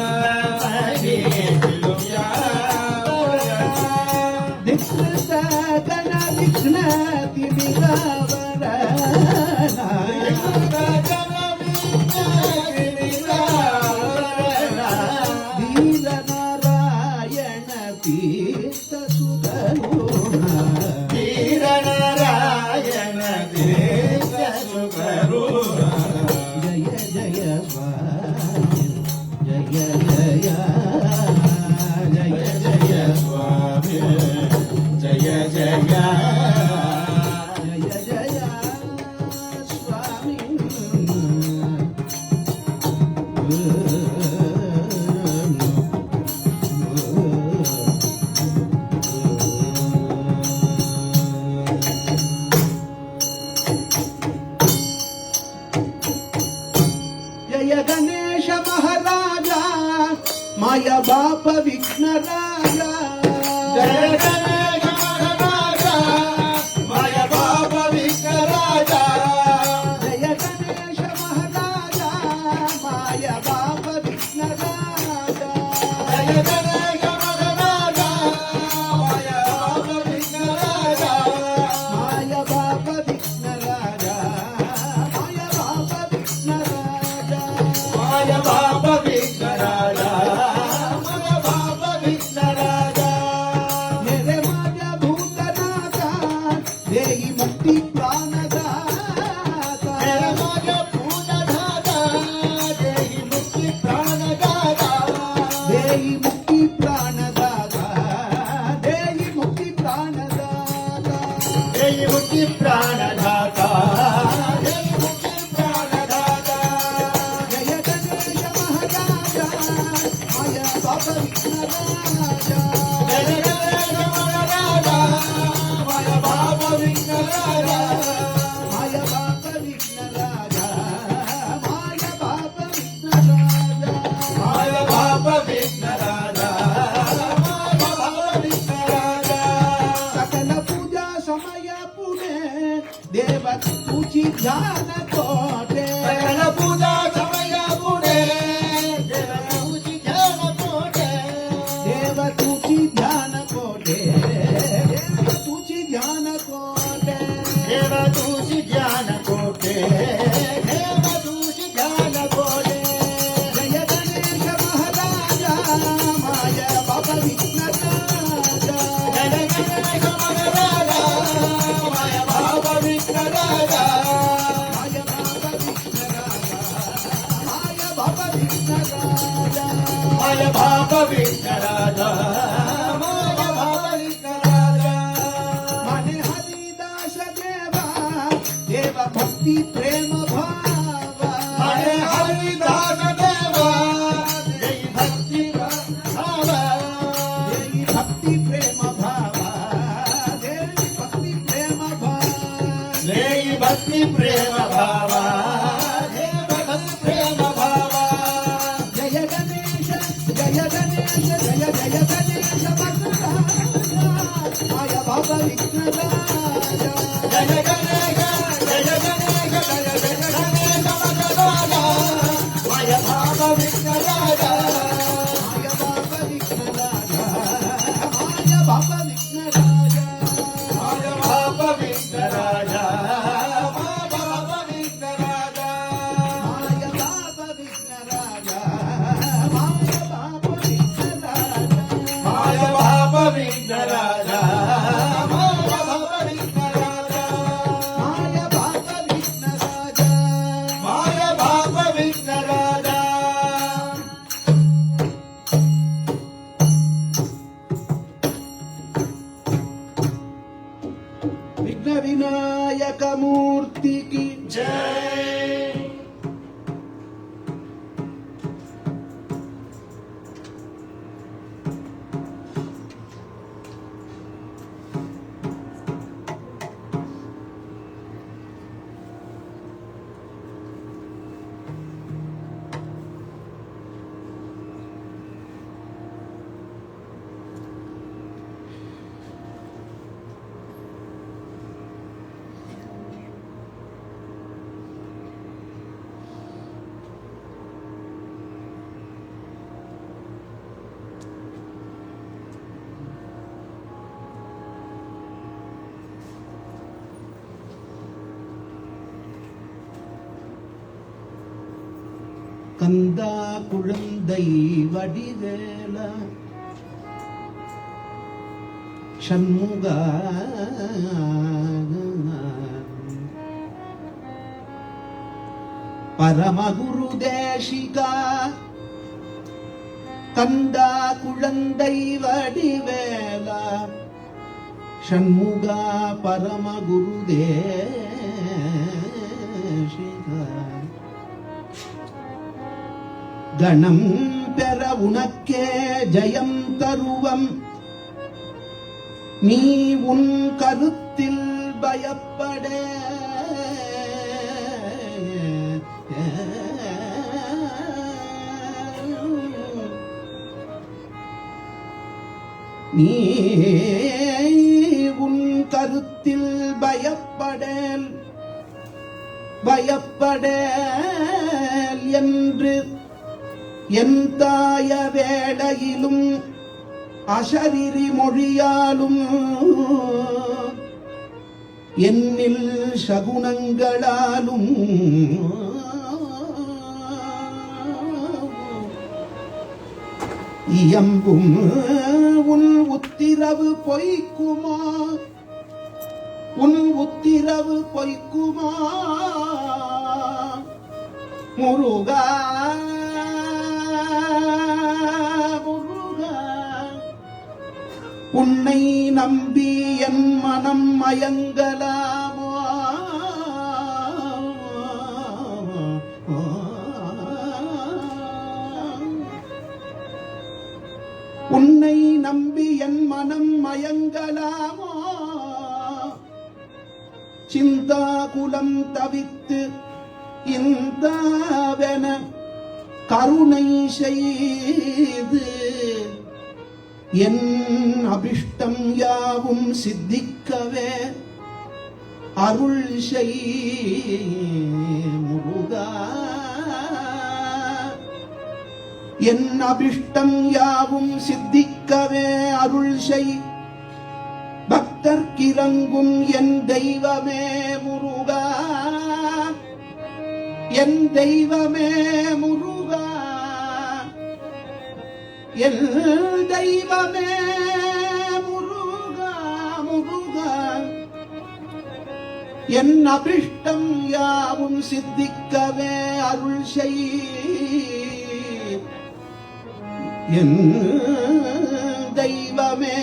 दिव्याभरण दिक्कृत गण विघ्नति वीर नारायण तीर्थ सुगरुणा वीर नारायण देव सुकरुणा जय जय स्वामी जय जय जय जय स्वामी जय जय जय जय स्वामी जय गणेश महाराजा माया बाप विघ्न राजा जय गणेश महाराजा माया बाप विघ्न राजा जय गणेश महाराजा माया बाप विघ्न राजा जय गणेश महाराजा माया बाप विघ्न राजा माया बाप विघ्न राजा माया बाप विघ्न राजा माया बाप विघ्न राजा माया बाप विघ्न राजा मेरे माझ्या भूतनाथा देई मुक्ती प्राणदाता मेरा माझा पूर्णदाता देहि मुक्ती प्राणदाता देई मुक्ती प्राणदाता देई मुक्ती प्राणदाता देहि मुक्ती प्राणदाता देहि मुक्ती प्राणदाता जय गणेश महाराजा माया बाप विघ्न राजा जय गणेश महाराजा माया बाप विघ्न राजा माया बाप विघ्न राजा माया बाप विघ्न राजा माया बाप विघ्न राजा माया बाप विघ्न राजा सकल पूजा समय पुणे देव तुझी ध्यान कोटे सकल पूजा समय पुढे देव तुझी ध्यान कोठे देव तुझी ध्यान कोटे देव तुझी ध्यान कोटे देव तुझी ध्यान कोठे देव तुझी ध्यान कोठे जय गणेश महाराजा माया बाप विघ्न राजा जय गणेश महाराजा माया बाप विघ्न राजा माय बाप विघ्नराजा माय बाप विघ्नराजा म्हणे हरिदास देवा देव भक्ती प्रेम भावा हरे हरिदास देवा जय भक्ती भावा देई भक्ती प्रेम भावा देई भक्ती प्रेम भावा जय भक्ती प्रेम भावा जय भक्ती प्रेम भावा जय गणेश जय गणेश जय जय गणेश भक्तराजा माय बाबा विघ्नराजा जय गणेश जय गणेश जय जय गणेश भगवाना माय बाप विघ्नराजा माय बाबा विघ्नराजा माय बाबा विघ्नराजा माय बाप विघ्नराजा माय बाप विघ्नराजा माय बाबा विघ्नराजा माय बाबा विघ्नराजा माय बाप विघ्नराजा माय बाप विघ्नराजा माय बाबा विघ्नराजा माय बाप विघ्नराजा विघ्न विनायक मूर्ति की जय கந்தா குழந்தை வடிவேல சண்முகா பரமகுரு தேசிகா கந்தா குழந்தை வடிவேலா சண்முகா பரமகுரு தேசிகா கணம் பெற உனக்கே ஜெயம் தருவம் நீ உன் கருத்தில் பயப்பட நீ உன் கருத்தில் பயப்படேல் பயப்படேல் என்று என் தாய வேளையிலும் அசரிரி மொழியாலும் என்னில் சகுனங்களாலும் இயம்பும் உன் உத்திரவு பொய்க்குமா உன் உத்திரவு பொய்க்குமா முருகா முருகா உன்னை நம்பி என் மனம் மயங்கலாமோ உன்னை நம்பி என் மனம் மயங்கலாமோ சிந்தாகுலம் தவித்து இந்தாவென கருணை செய்து என் அபிஷ்டம் யாவும் சித்திக்கவே அருள் செய் முருகா என் அபிஷ்டம் யாவும் சித்திக்கவே அருள் செய் பக்தர்க்கிறங்கும் என் தெய்வமே முருகா என் தெய்வமே முருகா என் தெய்வமே முருகா முருகா என் அபிஷ்டம் யாவும் சித்திக்கவே அருள் செய் என் தெய்வமே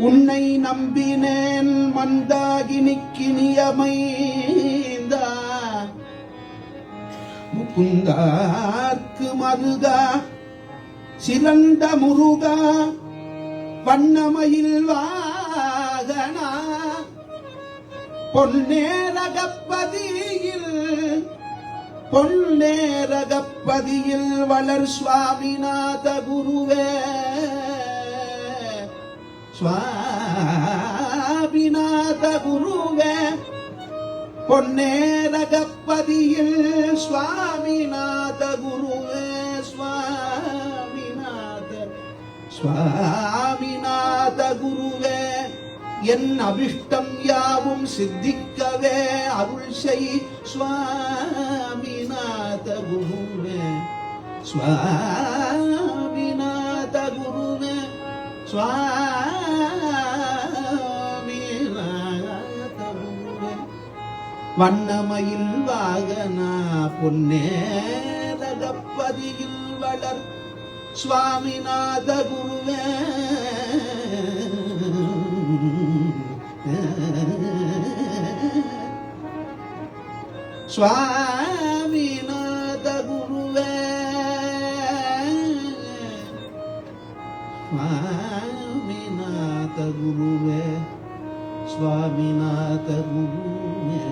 உன்னை நம்பினேன் மந்தாகினிக்கு நியமைந்தா முகுந்தார்க்கு மருகா சிறந்த முருகா வண்ணமயில் வாகனா பொன்னேரகப்பதியில் வளர் சுவாமிநாத குருவே சுவாமிநாத குருவே பொன்னேரகப்பதியில் சுவாமிநாத குருவே சுவாமிநாத குருவே என் அபிஷ்டம் யாவும் சித்திக்கவே அருள் செய் சுவாமிநாத குருவே சுவாமிநாத குருவே சுவாமிநாத குருவே வண்ணமயில் வாகனா பொன்னேரகப்பதியில் வளர் சுவாமிநாத குருவே சுவாமிநாத குருவே சுவாமிநாத குருவே சுவாமிநாத குருவே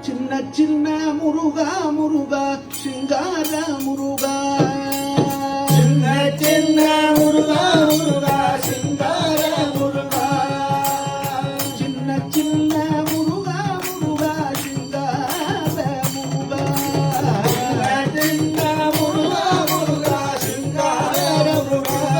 சின்ன சின்ன முருகா முருகா சிங்கார முருகா சின்ன சின்ன முருகா முருகா சிங்கார முருகா சின்ன சின்ன முருகா முருகா சிங்கார முருகா சின்ன முருகா முருகா சிங்கார முருகா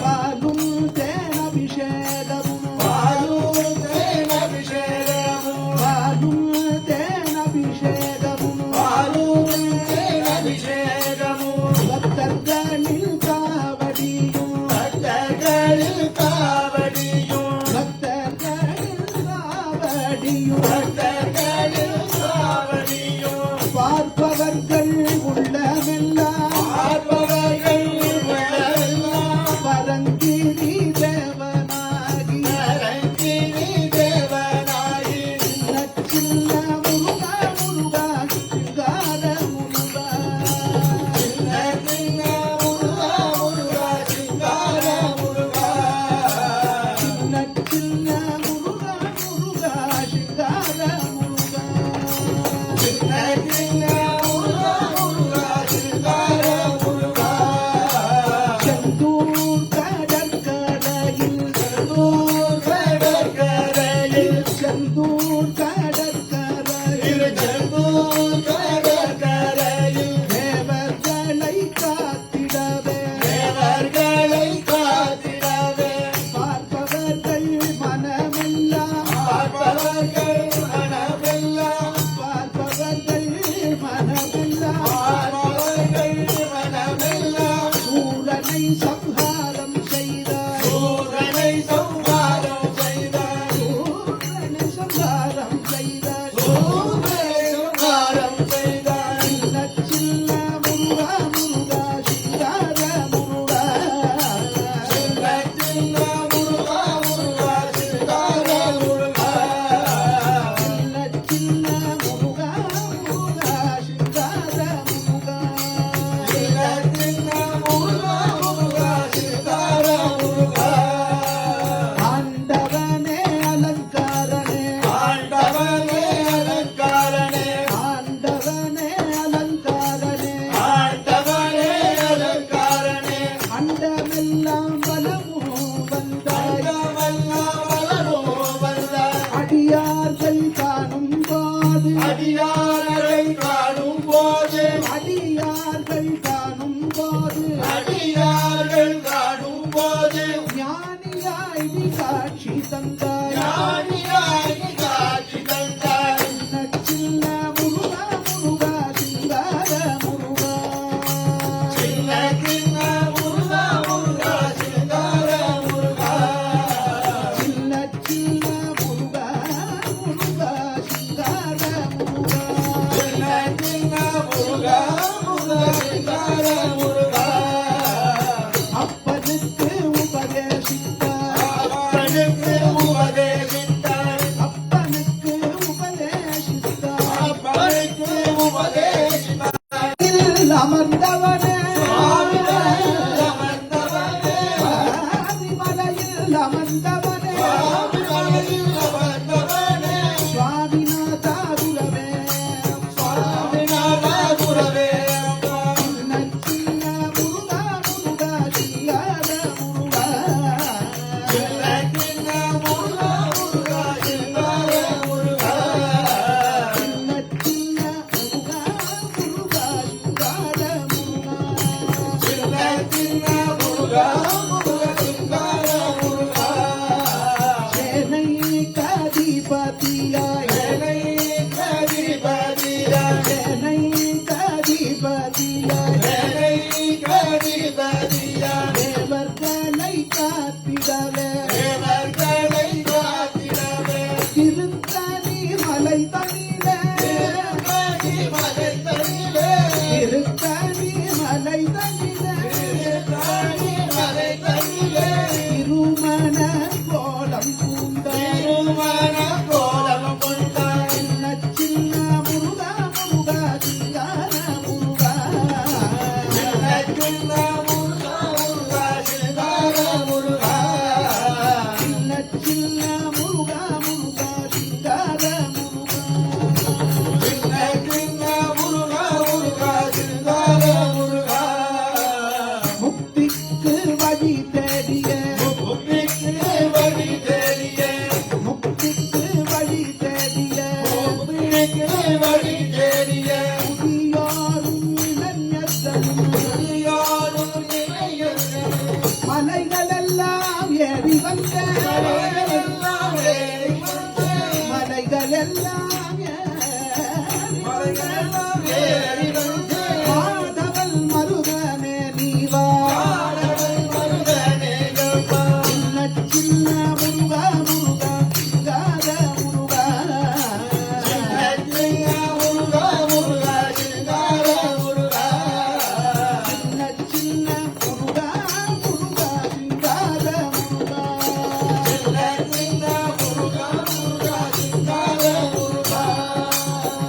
பாலும் தேனபிஷேகமும் பாலும் தேனபிஷேகமும் பாலும் தேனபிஷேகமும் பாலும் தேனபிஷேகமும் பக்தர்களில் காவடியும் பக்தர்களில் காவடியும் பக்தர்களில் காவடியும் பக்தர்களில் காவடியும் பார்ப்பவர்கள் உள்ளமெல்லாம் பார்ப்பவர்கள் உள்ளமெல்லாம் பரங்கிரி தேவனாகி பரங்கிரி தேவனாகி சின்ன முருகா முருகா சிங்கார முருகா சின்ன சின்ன முருகா முருகா சிங்கார முருகா சின்ன சின்ன முருகா முருகா சிங்கார முருகா சின்ன சின்ன முருகா முருகா சிங்கார முருகா செந்தூர் கடற்கரையில் செந்தூர் கடற்கரையில் செந்தூர் கடற்கரையில் செந்தூர் கடற்கரையில் தேவர்களை காத்திடவே தேவர்களை காத்திடவே பார்ப்பவர்கள் மனமெல்லாம் பார்ப்பவர்கள் மனமெல்லாம் பார்ப்பவர்கள் மனமெல்லாம் பார்ப்பவர்கள் மனமெல்லாம் சூரனை சம்ஹாரம் செய்தார் சூரனை சம்ஹாரம் செய்தார் சூரனை சம்ஹாரம் மலையெல்லாம் மலையெல்லாம் ஏறி வந்து மாதவன் மருகனே நீவா ஆடவன் மருகனே கப்பா. சின்ன சின்ன முருகா முருகா சிங்கார முருகா சின்ன முருகா முருகா சிங்கார முருகா. சின்ன சின்ன முருகா முருகா சிங்கார முருகா சின்ன முருகா முருகா சிங்கார முருகா.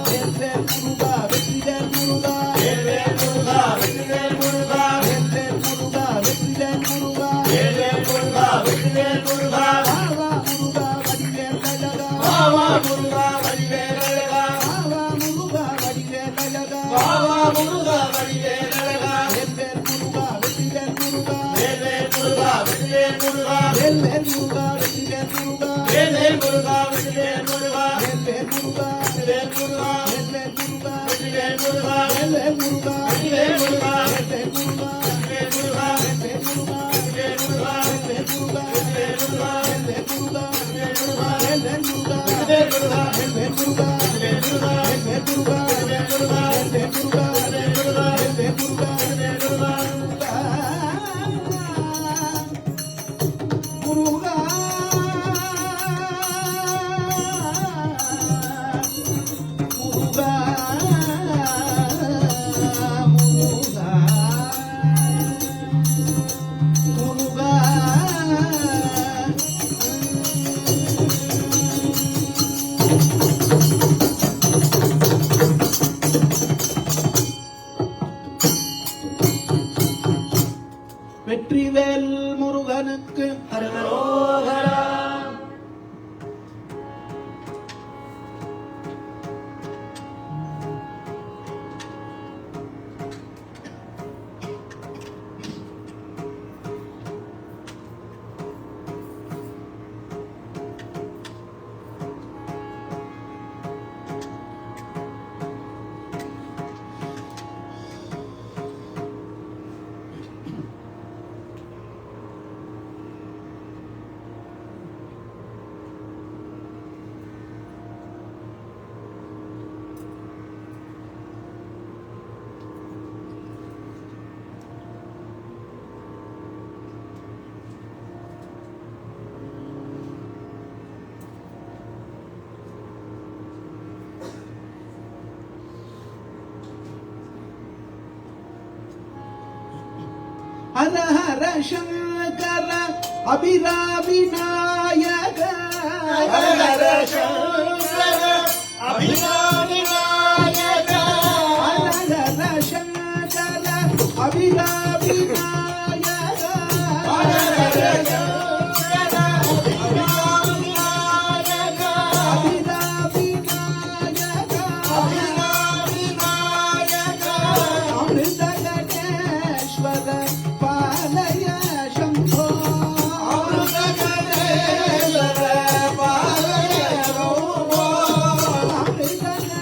வெல்வேல் முருகா வெற்றிவேல் முருகா வேல்வேல் முருகா வெற்றிவேல் முருகா. வெல்வேல் முருகா வெற்றிவேல் முருகா வேல்வேல் முருகா வெற்றிவேல் முருகா. ஆவா முருகா வடிவேல் அழகா வாவா முருகா வடிவேல் அழகா. ஆவா முருகா வடிவேல் அழகா வாவா முருகா வடிவேல் அழகா. வெல்வேல் முருகா வெற்றிவேல் முருகா வேல்வேல் முருகா வெற்றிவேல் முருகா. வெல்வேல் முருகா வெற்றிவேல் முருகா வேல்வேல் முருகா வெற்றிவேல் முருகா. வெல்வேல் முருகா வெற்றிவேல் முருகா வெல்வேல் முருகா வெற்றிவேல் முருகா. வெல்வேல் முருகா வெற்றிவேல் முருகா. வெல்வேல் முருகா வெற்றிவேல் முருகா. வெல்வேல் முருகா வெற்றிவேல் முருகா. வெல்வேல் முருகா வெற்றிவேல் முருகா. வெல்வேல் முருகா வெற்றிவேல் முருகா. வெல்வேல் முருகா வெற்றிவேல் முருகா. வெல்வேல் முருகா வெற்றிவேல் முருகா. வெல்வேல் முருகா வெற்றிவேல் முருகா. வெல்வேல் முருகா வெற்றிவேல் முருகா. வெல்வேல் முருகா வெற்றிவேல் முருகா. முருகா முருகா முருகா முருகா வெற்றிவேல் முருகனுக்கு ஹரஹரோஹரா. ஹர ஹர சங்கர அபிராமிநாயக ஹரஹர சங்கர அபிராமிநாயக. ஹர ஹர சங்கர அபிராமிநாயக ஹரஹர சங்கர அபிராமிநாயக. அபிராமிநாயக அபிராமிநாயக. அமிர்தகணேஸ்வர பாலய சம்போ அமிர்தகணேஸ்வர பாலய சம்போ. அமிர்தகணேஸ்வர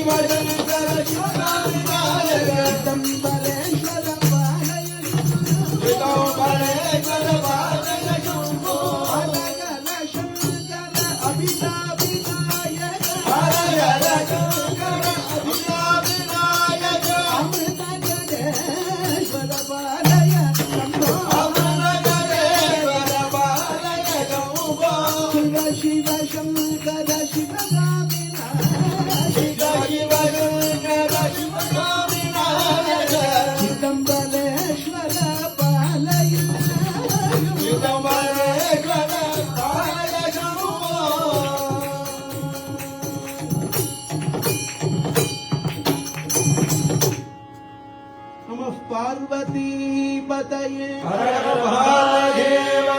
शिवशंकर शिवविनायक चिदंबरेश्वर पालय चिदंबरेश्वर पालय शंभो हरहर शंकर अभिनाविनायक हरहर शंकर अभिनाविनायक अमृतकरेश्वर पालय शंभो अमृतकरेश्वर पालय शंभो शिव शिव शंकर शिवविनायक शिवशंकर शिवविनायक चिदंबरेश्वर पालय चिदंबरेश्वर पालय शंभो नमः पार्वती पतये हर हर महादेव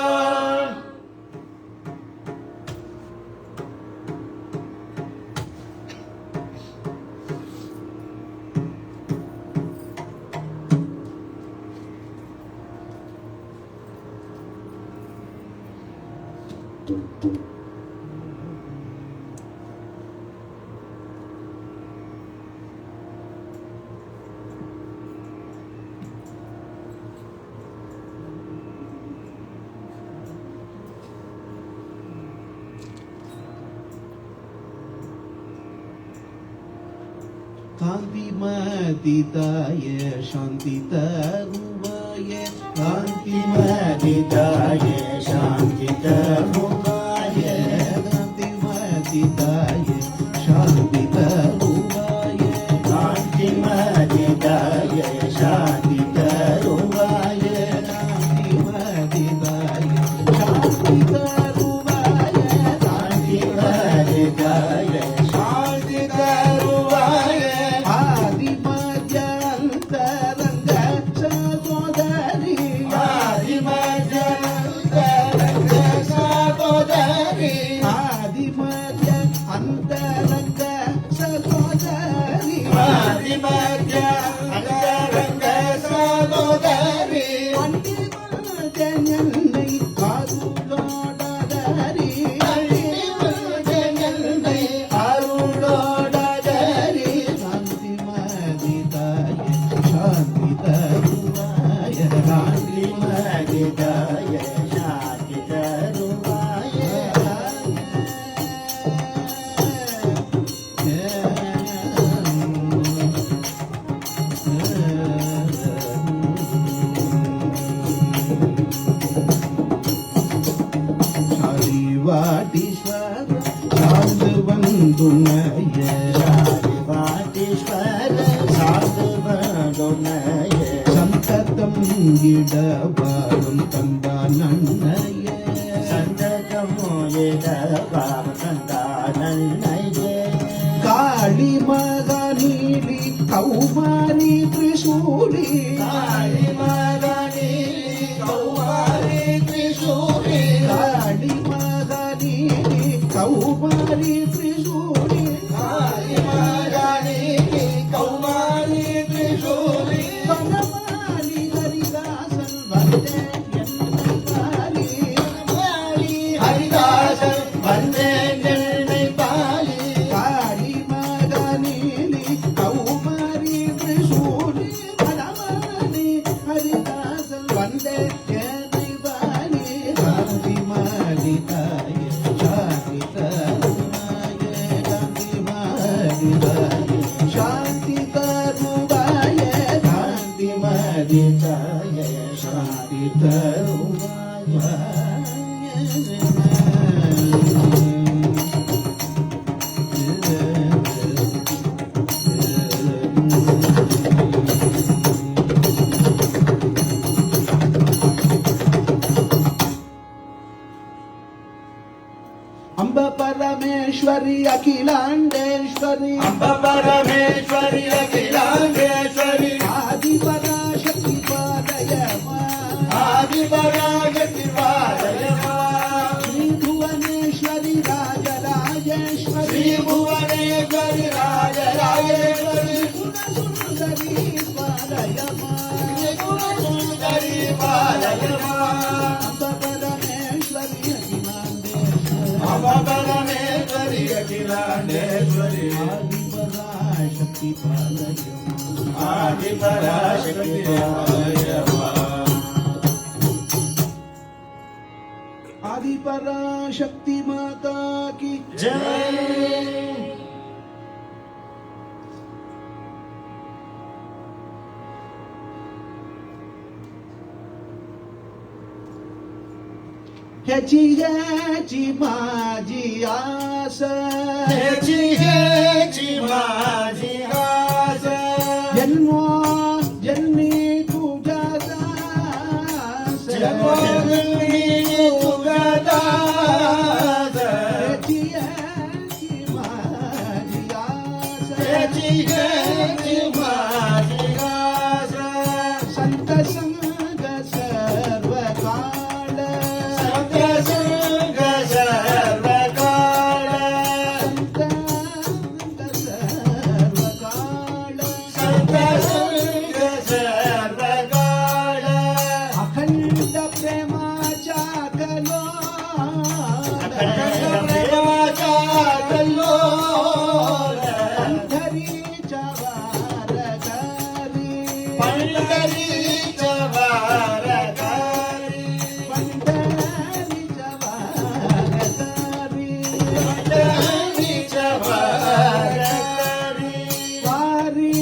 कान्तिमदिताय शान्ति तरुवाय कान्तिमदिताय शान्ति तरुवाय कान्तिमदिताय शान्ति तरुवाय कान्तिमदिताय शान्ति तरुवाय कान्तिमदिताय शान्ति तरुवाय कान्तिमदिताय शान्ति तरुवाय आदिमध्यन्तरङ्ग सहोदरी आदिमध्यन्तरङ्ग सहोदरी आदिमध्य अन्तरङ्ग सहोदरी आदिमध्यन्तरङ्ग सहोदरी அன்னை காதுலோடரி அன்னை அருளோடரி சாந்தி மதிதாய சாந்தி தருவாய காந்தி மதிதாய சாந்தி தருவாய வாட்டீஸ்வர சாந்து வந்துணைய பாட்டீஸ்வர சாது படுனைய சந்ததம் இடபாடும் தந்தா நன்னைய சந்தகமோயிடவாம் சந்தானன்னையே காளி மகனீலி கௌமாரி திரிசூலி காளி மகனி கௌமாரி திரிசூலி காளி மகனீலி கௌமாரி திரிசூலி காளி மகனி கௌமாரி திரிசூலி வனமாலி ஹரிதாசன் வந்தே என்னை காளி ஹரிதாசன் வந்தேன் என்னை பாலி காளி மகனீலி கௌமாரி திரிசூலி வனமாலி ஹரிதாசன் வந்தே என்னை பாலி காந்தி மதிதாய சாந்தி தருவாய காந்தி மதிதாய சாந்தி தருவாய காந்தி மதிதாய சாந்தி अम्ब परमेश्वरी अखिलांडेश्वरी अम्ब परमेश्वरी अखिलांडेश्वरी आदि पराशक्ति पादय आदि पराशक्ति पादय श्री भुवनेश्वरी राजराजेश्वरी श्री भुवनेश्वरी राजराजेश्वरी सुंदरी पादय सुंदरी पादय अम्ब परमेश्वरी अखिलांडेश्वरी अम्ब परमेश्वरी अखिलांडेश्वरी आदि शक्ती पालय आदिपराशक्ती पालय आदि पराशक्ति माता की जय। ह्याची माझी आस ह्याची माझी आस जन्मी तुझ्या दास जन्मोजन्मी तुझा दास ह्याची माझी आस ह्याची माझी आस संत संग सर्व काळ सत्संग सर्व काळ सर्व काळ सत्संग सर्व काळ अखंड प्रेमाच्या कलोल अखंड प्रेमाचा कल्लोळ पंढरीच्या वारकरी पंढरीच्या वारकरी पंढरीच्या वारकरी पंढरीच्या वारकरी वारी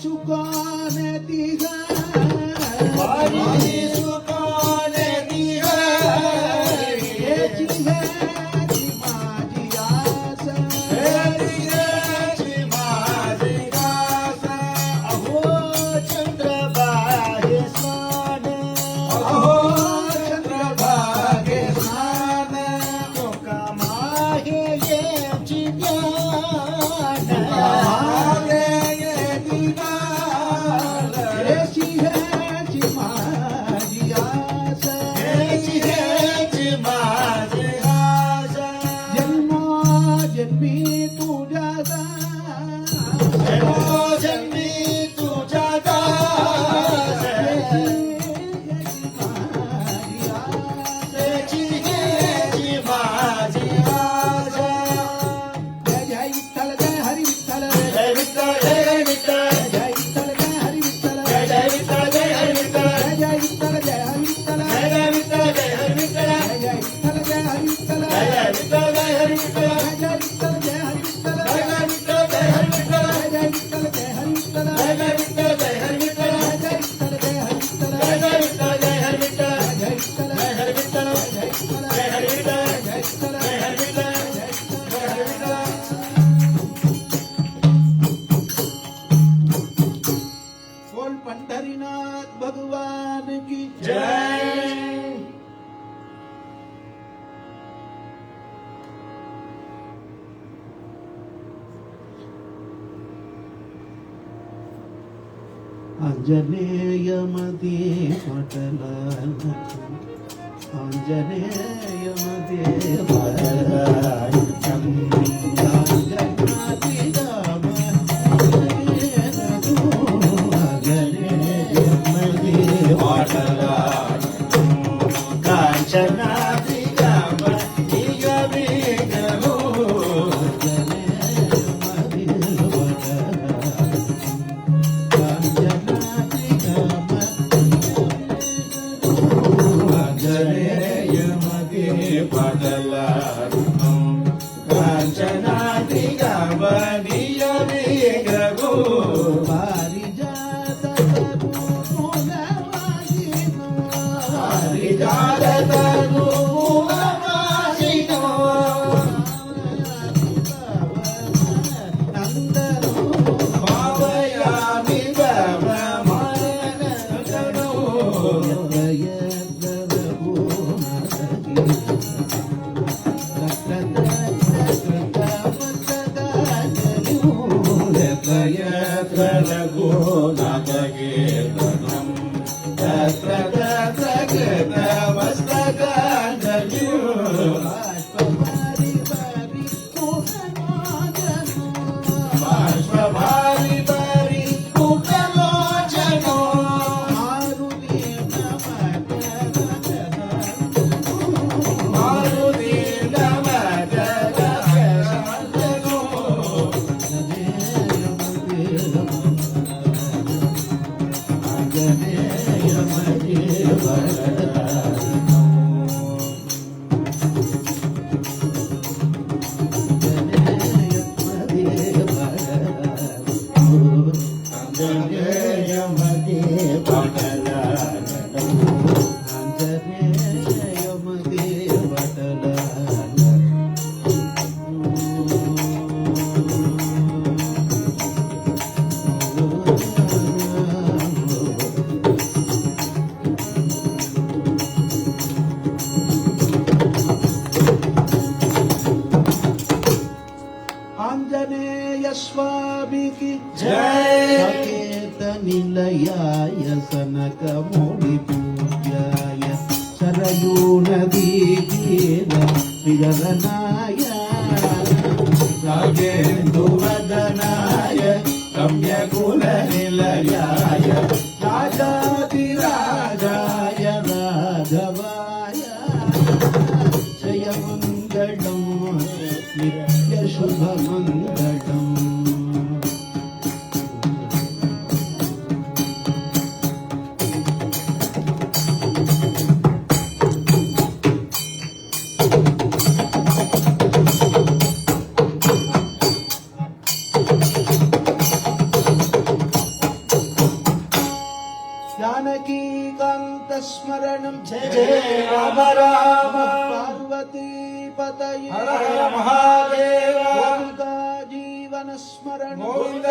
चुकान तिघ वारी सुखान निहारी ह्याची माझी आस ह्याची माझी आस अहो चंद्रबाहे स्नान अहो चंद्रभागे स्नान तुका मागे याची ज्ञान मागे दिगाल ह्याची माझी आस ह्याची माझी आस जन्मी तुझ्या दास जन्मोजन्मी तुझा दास ह्याची माझी आस जय विठ्ठल जय हरी विठ्ठल जय विठ्ठल जय विठ्ठल जय विठ्ठल जय हरी विठ्ठल जय विठ्ठल जय हरी विठ्ठल जय विठ्ठल जय हरी विठ्ठल जय विठ्ठल जय हरी विठ्ठल जय विठ्ठल जय हरी विठ्ठल जय विठ्ठल जय हरी विठ्ठल जय विठ्ठल जय हरी विठ्ठल जय विठ्ठल जय हरी विठ्ठल जय विठ्ठल जय हरी विठ्ठल जय विठ्ठल जय हरी विठ्ठल जय विठ्ठल जय हरी विठ्ठल जय विठ्ठल जय हरी विठ्ठल जय विठ्ठल जय हरी विठ्ठल जय विठ्ठल जय हरी विठ्ठल जय विठ्ठल जय हरी विठ्ठल जय हरी विठ्ठल बोल पंढरीनाथ भगवान की जय आंजनेयमध्ये म्हटला आंजनेयमध्ये म्हटला जगन्नाथी राम आंजनेयमध्ये वाटला कांचनाची गाव दिगवी गहो जयमध्ये पाटला कांचनाची गाव दिगवी गहो ఆంజనేయ స్వామికి జై. సకేత నిలయాయ సనకముని పూజ్యాయ సరయూ నదీ తీర విగరనాయ రాజేందువదనాయ రమ్యకులనిలయాయ రాజాధిరాజాయ రాఘవాయ జయమంగళం నిత్య శుభమంగళం. జానకీకాంతస్మరణం జయ జయ రామ రామ పార్వతీపతయే హర హర మహాదేవ గోపికా జీవనస్మరణం గోవింద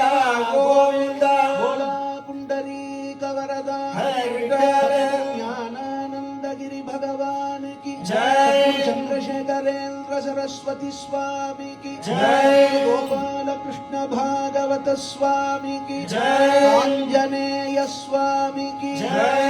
గోవింద భోలా పుండరీక వరద హరే విఠల. జ్ఞానానందగిరి భగవానికి జై. చంద్రశేఖరేంద్ర సరస్వతి స్వామికి జై. గోపాలకృష్ణ భాగవత స్వామికి జై. ఆంజనేయ స్వామికి జై.